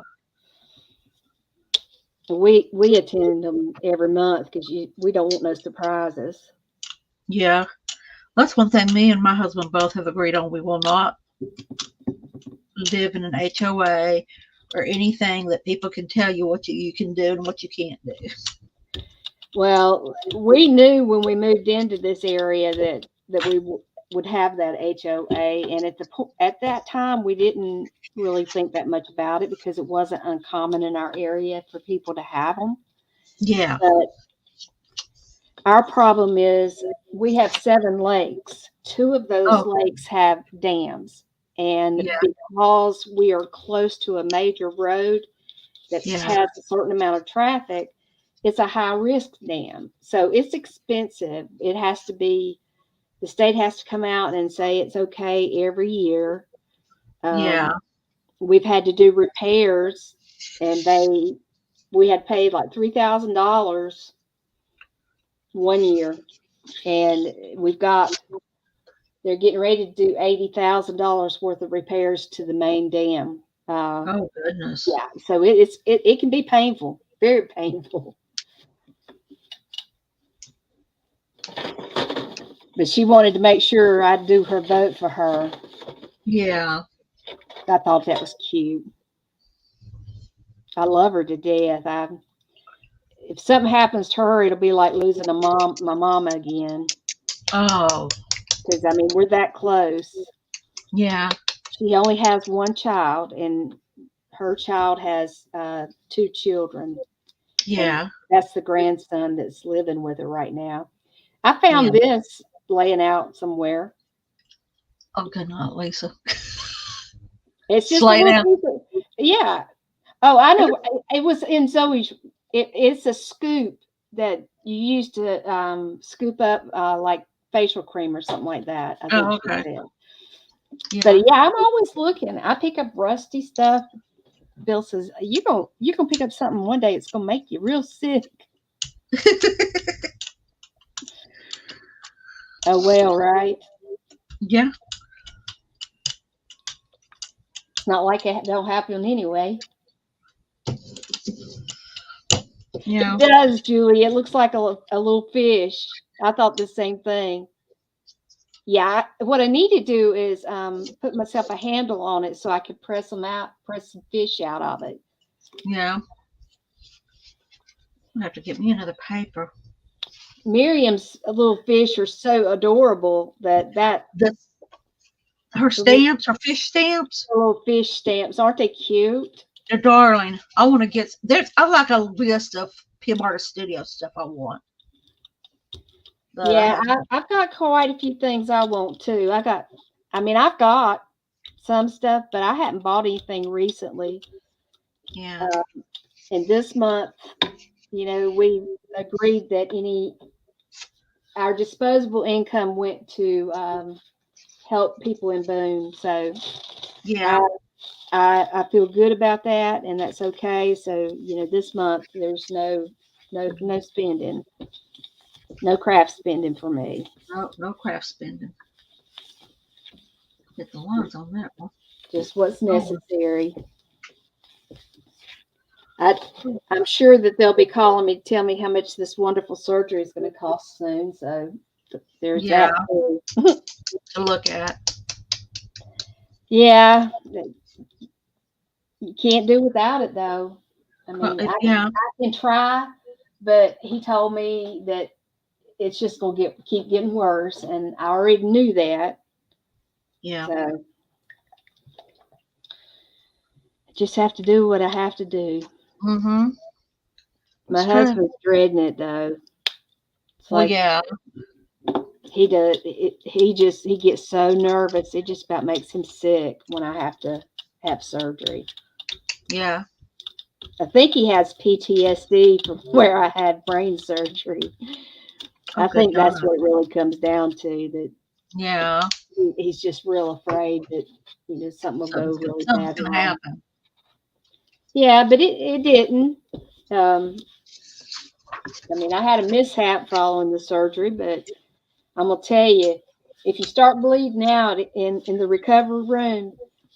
We attend them every month because we don't want no surprises. Yeah. That's one thing me and my husband both have agreed on. We will not live in an HOA or anything that people can tell you what you can do and what you can't do. Well, we knew when we moved into this area that we would have that HOA, and at that time we didn't really think that much about it because it wasn't uncommon in our area for people to have them. Yeah. But our problem is we have 7 lakes. 2 of those Oh, lakes have dams, and yeah. because we are close to a major road that Yeah. has a certain amount of traffic, it's a high risk dam. So it's expensive. The state has to come out and say it's okay every year. Yeah. We've had to do repairs, and we had paid like $3,000 one year, and they're getting ready to do $80,000 worth of repairs to the main dam. Oh, goodness. Yeah, so it can be painful, very painful. But she wanted to make sure I'd do her vote for her. Yeah. I thought that was cute. I love her to death. If something happens to her, it'll be like losing my mama again. Oh, Because I mean, we're that close. yeah. She only has one child, and her child has 2 children, and Yeah. that's the grandson that's living with her right now. I Yeah. found this laying out somewhere. Oh, good night, Lisa. It's just a Slay little down. piece of, yeah. Oh, I know. It was in Zoe's. It's a scoop that you use to scoop up like facial cream or something like that. I think Oh, she okay. said. Yeah. But yeah, I'm always looking. I pick up rusty stuff. Bill says you gonna pick up something one day. It's gonna make you real sick. Oh well, right? Yeah. It's not like it don't happen anyway. Yeah. It does, Julie. It looks like a little fish. I thought the same thing. Yeah, what I need to do is put myself a handle on it so I could press some fish out of it. Yeah. I have to get me another paper. Miriam's little fish are so adorable that The her the little, stamps, her fish stamps, the little fish stamps, aren't they cute? they're darling. I want to get there's. I like a list of Pim Artist Studio stuff I want that I Yeah, haven't. I've got quite a few things I want too. I've got some stuff, but I haven't bought anything recently. Yeah, Uh, and this month, we agreed that our disposable income went to help people in Boone. So yeah, I, I feel good about that, and that's okay. So this month there's no spending, no craft spending for me. no craft spending. Hit the lines on that one. Just what's Oh, necessary. I, I'm sure that they'll be calling me to tell me how much this wonderful surgery is going to cost soon. So there's yeah, that too. to look at. Yeah, you can't do without it though. I mean, Yeah, I can try, but he told me that it's just going to keep getting worse, and I already knew that. yeah. So I just have to do what I have to do. Mm-hmm. My It's true. husband's dreading it though. It's Well, like yeah, he does. He gets so nervous. It just about makes him sick when I have to have surgery. yeah. I think he has PTSD from where I had brain surgery. Oh, I good think God. that's what it really comes down to. That Yeah, he's just real afraid that something will go really something's bad gonna wrong. happen. Yeah, but it didn't. Um, I had a mishap following the surgery, but I'm gonna tell you, if you start bleeding out in the recovery room,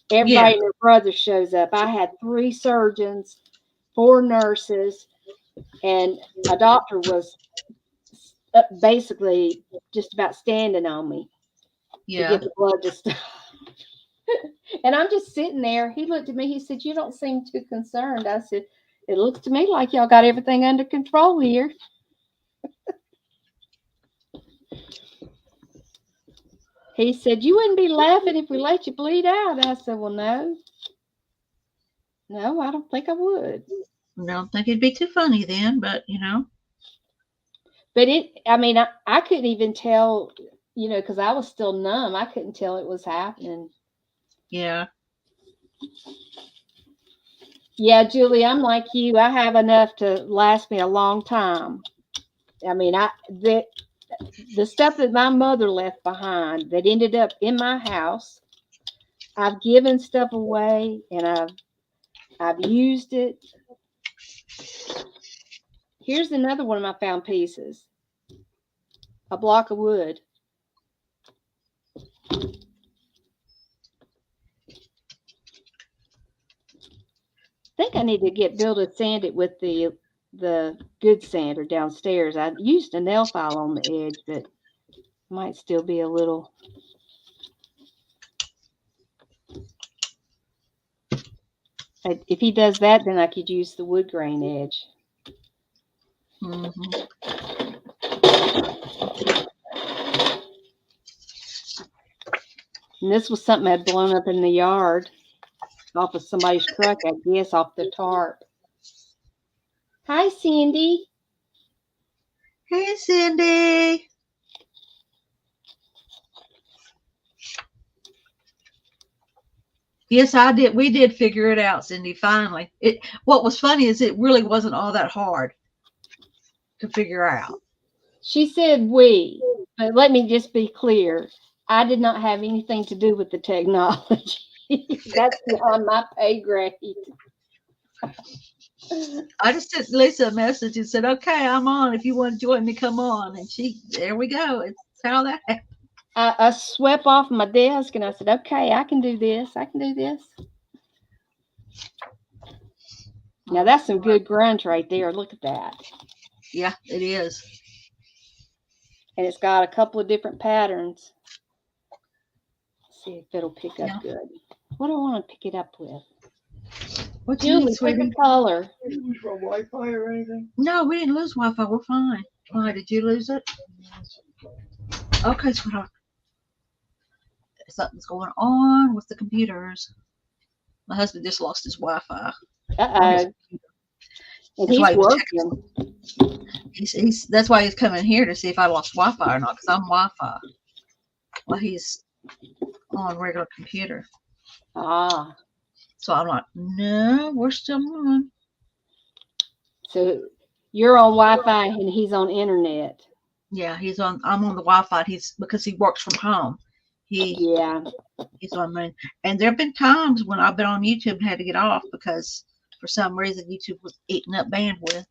Yeah, everybody and their brother shows up. I had 3 surgeons, 4 nurses, and a doctor was basically just about standing on me to yeah. get the blood to stop. And I'm just sitting there. He looked at me. He said, "You don't seem too concerned." I said, "It looks to me like y'all got everything under control here." He said, "You wouldn't be laughing if we let you bleed out." I said, "Well, no, no, I don't think I would." I don't think it'd be too funny then, but But I couldn't even tell, because I was still numb. I couldn't tell it was happening. yeah, Yeah, Julie, I'm like you. I have enough to last me a long time. I mean, the stuff that my mother left behind that ended up in my house, I've given stuff away and I've used it. Here's another one of my found pieces. A block of wood. I think I need to get Bill to sand it with the good sander downstairs. I used a nail file on the edge, but might still be a little. If he does that, then I could use the wood grain edge. hmm, And this was something that had blown up in the yard off of somebody's truck, I guess, off the tarp. Hi, Cindy. hey, Cindy. Yes, I did. We did figure it out, Cindy. Finally, it. What was funny is it really wasn't all that hard to figure out. She said we, but let me just be clear. I did not have anything to do with the technology. That's beyond my pay grade. I just sent Lisa a message and said, "Okay, I'm on. If you want to join me, come on." And there we go. It's how that happened. I swept off my desk and I said, "Okay, I can do this. I can do this." Now Oh, that's some good grunge right there. Look at that. yeah, it is. And it's got a couple of different patterns. Let's see if it'll pick up Yeah. good. What do I want to pick it up with? What you need, Julie, pick a sweetie? color. Did you lose your Wi-Fi or anything? No, we didn't lose Wi-Fi. We're fine. Why did you lose it? Okay, sweetheart. Something's going on with the computers. My husband just lost his Wi-Fi on his. Uh-oh. And That's he's why he was checking. working. He's that's why he's coming here to see if I lost Wi-Fi or not, because I'm Wi-Fi. Well, he's on regular computer. Ah. So I'm like, no, we're still on. So you're on Wi-Fi and he's on internet. Yeah, I'm on the Wi-Fi. He's because he works from home. Yeah. He's on mine. And there have been times when I've been on YouTube and had to get off because for some reason YouTube was eating up bandwidth.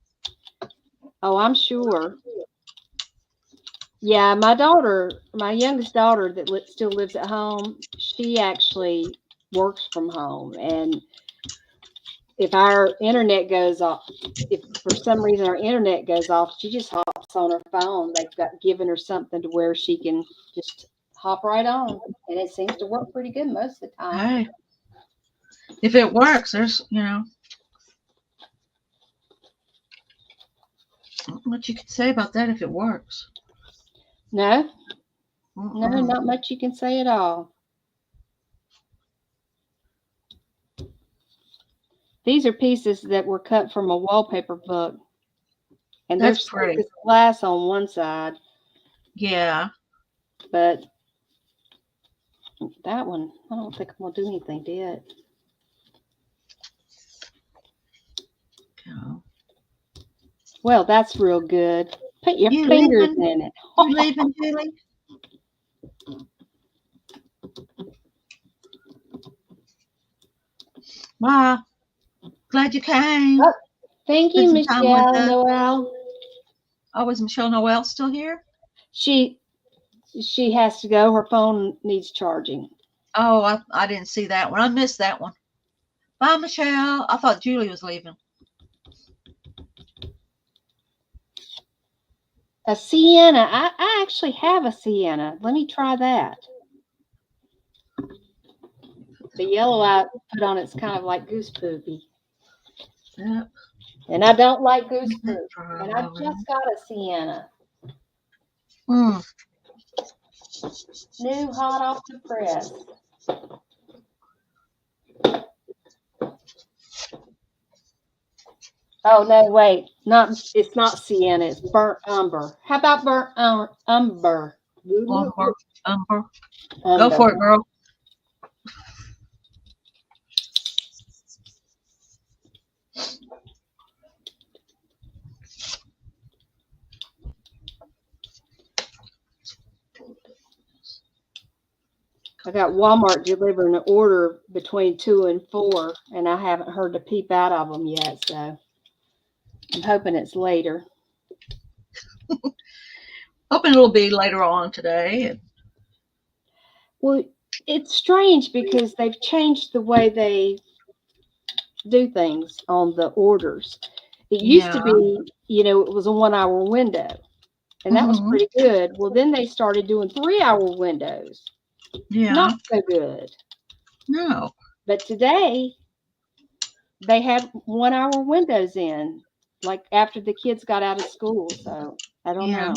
Oh, I'm sure. Yeah, my youngest daughter that still lives at home, she actually works from home. And if our internet goes off, if for some reason our internet goes off, she just hops on her phone. They've got given her something to where she can just hop right on. And it seems to work pretty good most of the time. Hey, if it works, there's, not much you can say about that if it works. No, Mm-mm. not much you can say at all. These are pieces that were cut from a wallpaper book. And That's there's pretty. glass on one side, Yeah. but that one, I don't think I'm going to do anything to it. Oh. Well, that's real good. Put your You fingers leaving? in it. You leaving, Julie? Wow. Glad you came. Oh, thank you, Spend some time with Michelle us. Noel. Oh, is Michelle Noel still here? She has to go. Her phone needs charging. Oh, I didn't see that one. I missed that one. Bye, Michelle. I thought Julie was leaving. A sienna. I actually have a sienna. Let me try that. The yellow I put on it's kind of like goose poopy. Yep. And I don't like goose poop. And I just got a sienna. Mm. New, hot off the press. Oh no, wait. It's not sienna, it's burnt umber. How about burnt umber? Umber. Go Umber. for it, girl. I got Walmart delivering an order between 2 and 4, and I haven't heard the peep out of them yet, so I'm hoping it's later. Hoping it'll be later on today. Well, it's strange because they've changed the way they do things on the orders. It used to be, it was a 1-hour window, and that was pretty good. Well, then they started doing 3-hour windows. Yeah. Not so good. No. But today, they have 1-hour windows in, like after the kids got out of school. So I don't know.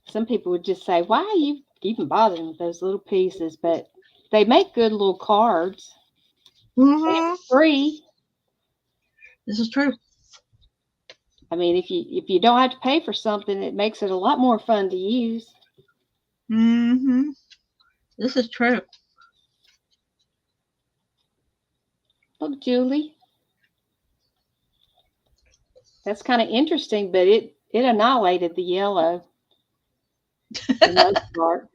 Some people would just say, why are you even bothering with those little pieces? But they make good little cards. Mm-hmm. It's free. This is true. I mean, if you don't have to pay for something, it makes it a lot more fun to use. Mm-hmm. This is true. Look, Julie. That's kind of interesting, but it annihilated the yellow. The most part.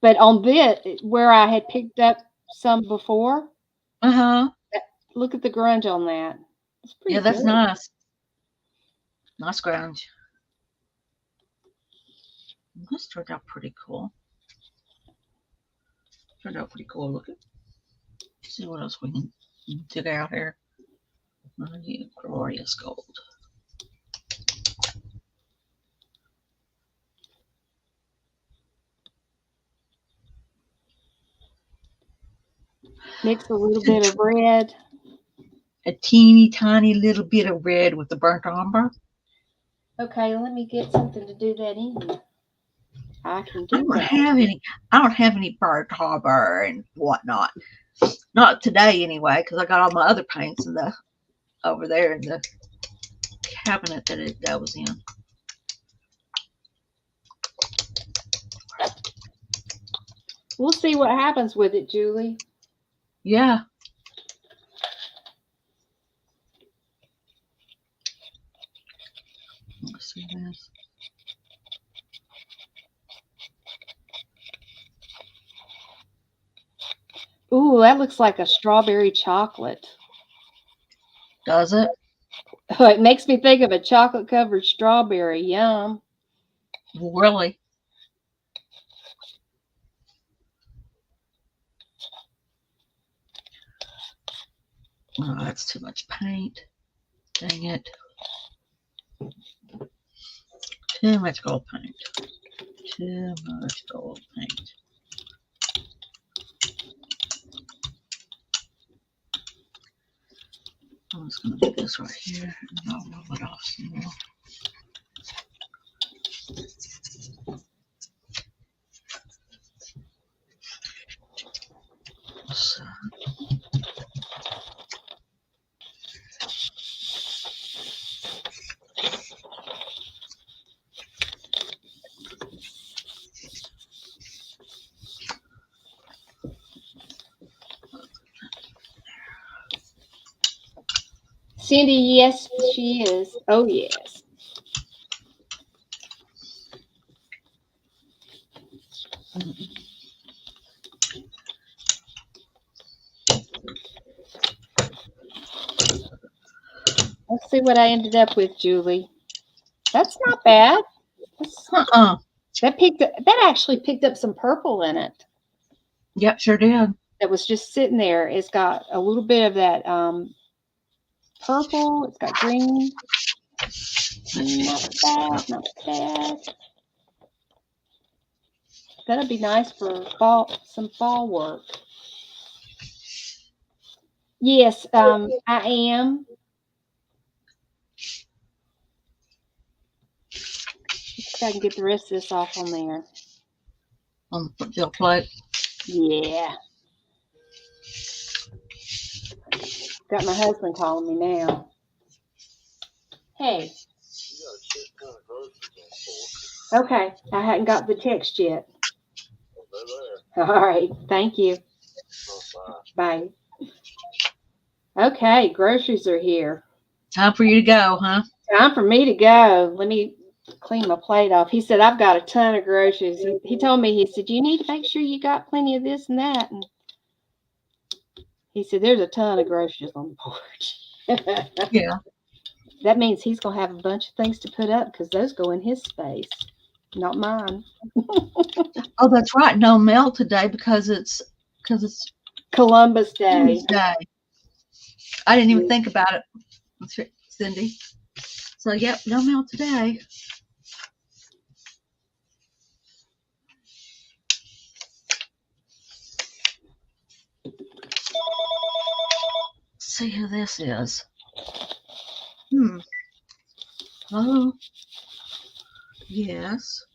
But on this, where I had picked up some before, Uh-huh. Look at the grunge on that. It's Yeah, pretty that's good. nice. Nice grunge. This turned out pretty cool. Turned out pretty cool looking. Let's see what else we can dig out here. Yeah, glorious gold. Mix a little bit of red. A teeny tiny little bit of red with the burnt umber. Okay, let me get something to do that in. I can I do don't that. have any. I don't have any burnt umber and whatnot. Not today, anyway, because I got all my other paints in the over there in the cabinet that it goes in. We'll see what happens with it, Julie. Yeah. Let's see this. Ooh, that looks like a strawberry chocolate. Does it? It makes me think of a chocolate covered strawberry. Yum. Really? Oh, that's too much paint. Dang it. Too much gold paint. Too much gold paint. I'm just going to do this right here and I'll roll it off some more. So, Cindy, yes, she is. Oh, yes. Let's see what I ended up with, Julie. That's not bad. That actually picked up some purple in it. Yep, sure did. That was just sitting there. It's got a little bit of that purple. It's got green. Not bad, not bad. That'll be nice for some fall work. Yes, I am. See if I can get the rest of this off on there. On the gel plate. Yeah. Got my husband calling me now. Hey. Okay, I hadn't got the text yet. All right, thank you. Bye. Okay, groceries are here. Time for you to go, huh? Time for me to go. Let me clean my plate off. He said, I've got a ton of groceries. He told me, he said, you need to make sure you got plenty of this and that. And he said, there's a ton of groceries on the porch. Yeah. That means he's going to have a bunch of things to put up because those go in his space, not mine. Oh, that's right. No mail today because it's Columbus Day. Tuesday. I didn't even think about it, Cindy. So, yep, no mail today. Let's see who this is. Oh, yes.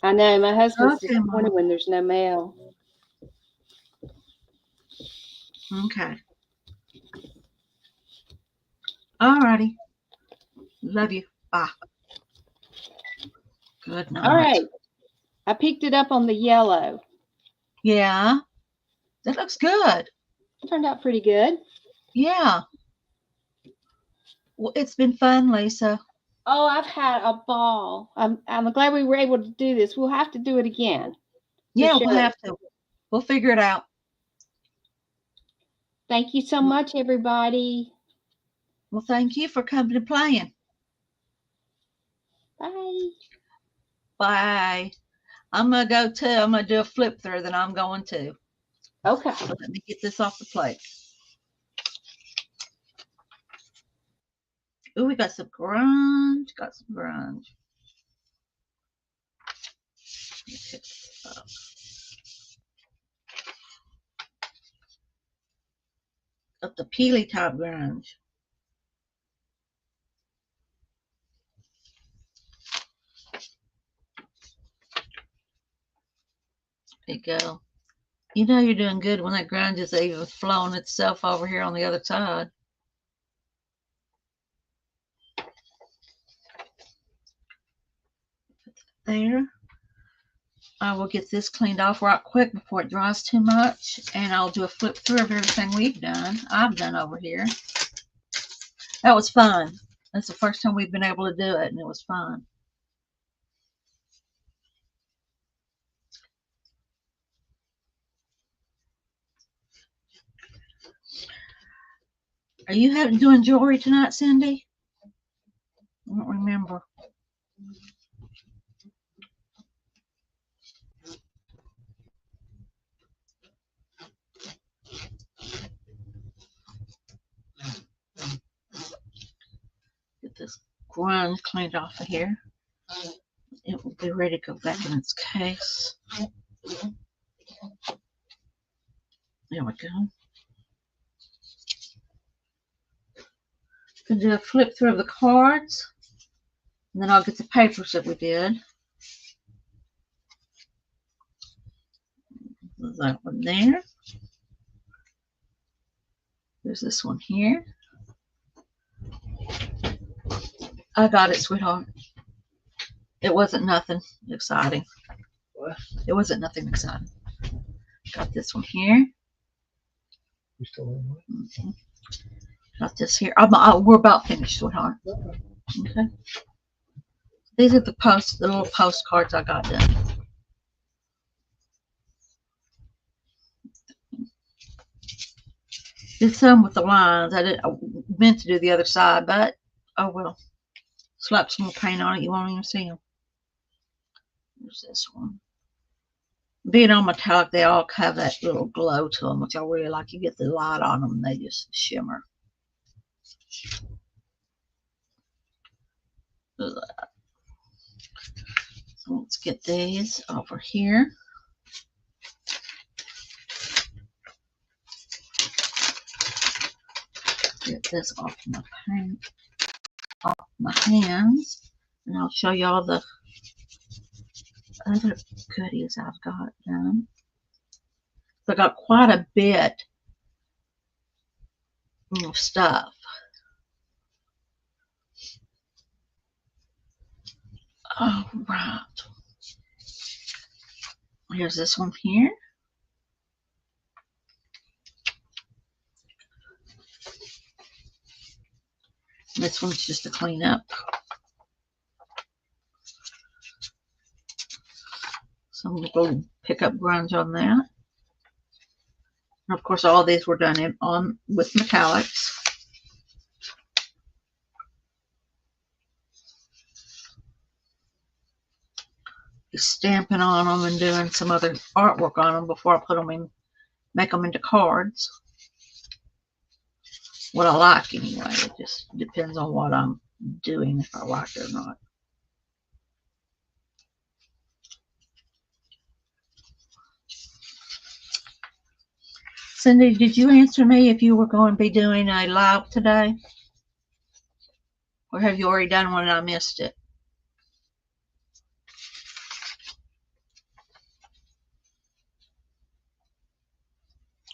I know. My husband's Okay, disappointed Mom. when there's no mail. Okay. All righty. Love you. Bye. Good night. All right. I picked it up on the yellow. Yeah. That looks good. It turned out pretty good. Yeah. Well, it's been fun, Lisa. Oh, I've had a ball. I'm glad we were able to do this. We'll have to do it again. Yeah, sure. we'll have to. We'll figure it out. Thank you so much, everybody. Well, thank you for coming and playing. Bye. Bye. I'm going to go too. I'm going to do a flip through, then I'm going to. Okay. So let me get this off the plate. Ooh, we got some grunge. Got some grunge. Pick this up. Up the peely type grunge. There you go. You know you're doing good when that grunge is even flowing itself over here on the other side. There. I will get this cleaned off right quick before it dries too much, and I'll do a flip through of everything I've done over here. That was fun. That's the first time we've been able to do it, and it was fun. Are you doing jewelry tonight, Cindy? I don't remember. Get this grunge cleaned off of here. It will be ready to go back in its case. There we go. Gonna do a flip through of the cards, and then I'll get the papers that we did. There's that one there. There's this one here. I got it, sweetheart. It wasn't nothing exciting. What? It wasn't nothing exciting. Got this one here. You still in one? Got this here. We're about finished, sweetheart. Okay. These are the little postcards I got done. Did some with the lines. I meant to do the other side, but oh well. Slap some more paint on it. You won't even see them. There's this one. Being on metallic, they all have that little glow to them, which I really like. You get the light on them, and they just shimmer. So let's get these over here. Get this off my paint, off my hands, and I'll show you all the other goodies I've got done. So I got quite a bit of stuff. All right. Here's this one here. This one's just a clean up. So I'm going to go pick up grunge on that. And of course, all these were done with metallics. Stamping on them and doing some other artwork on them before I put them in, make them into cards. What I like anyway. It just depends on what I'm doing, if I like it or not. Cindy, did you answer me if you were going to be doing a live today? Or have you already done one and I missed it?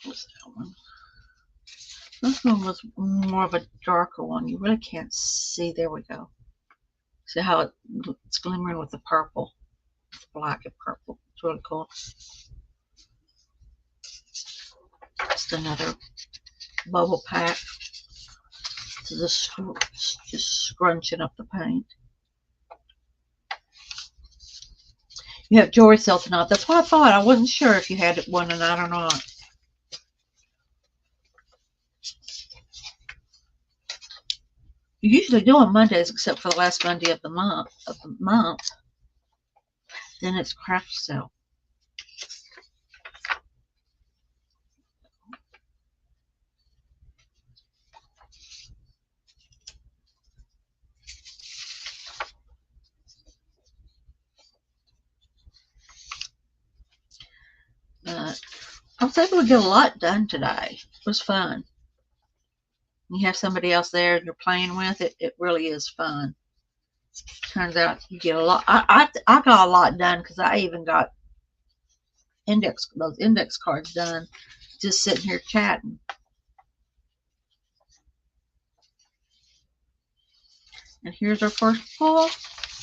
What's that one? This one was more of a darker one. You really can't see. There we go. See how it's glimmering with the purple. It's black and purple. It's really cool. Just another bubble pack. To just scrunching up the paint. You have jewelry sale tonight. That's what I thought. I wasn't sure if you had one tonight or not. You usually do on Mondays, except for the last Monday of the month. Then it's craft sale. But I was able to get a lot done today. It was fun. You have somebody else there and you're playing with it. It really is fun. Turns out you get a lot. I got a lot done because I even got those index cards done just sitting here chatting. And here's our first pull,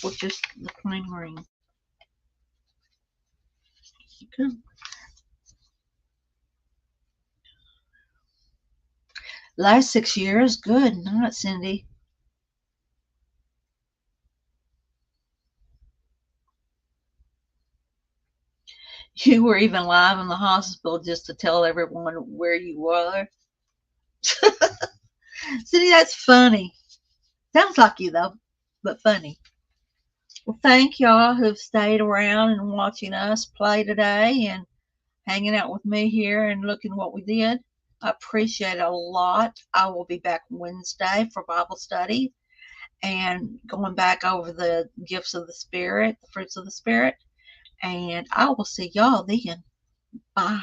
which is the plain ring. Okay. Last 6 years, good night, Cindy. You were even live in the hospital just to tell everyone where you were. Cindy, that's funny. Sounds like you though, but funny. Well, thank y'all who've stayed around and watching us play today and hanging out with me here and looking what we did. I appreciate it a lot. I will be back Wednesday for Bible study and going back over the gifts of the Spirit, the fruits of the Spirit. And I will see y'all then. Bye.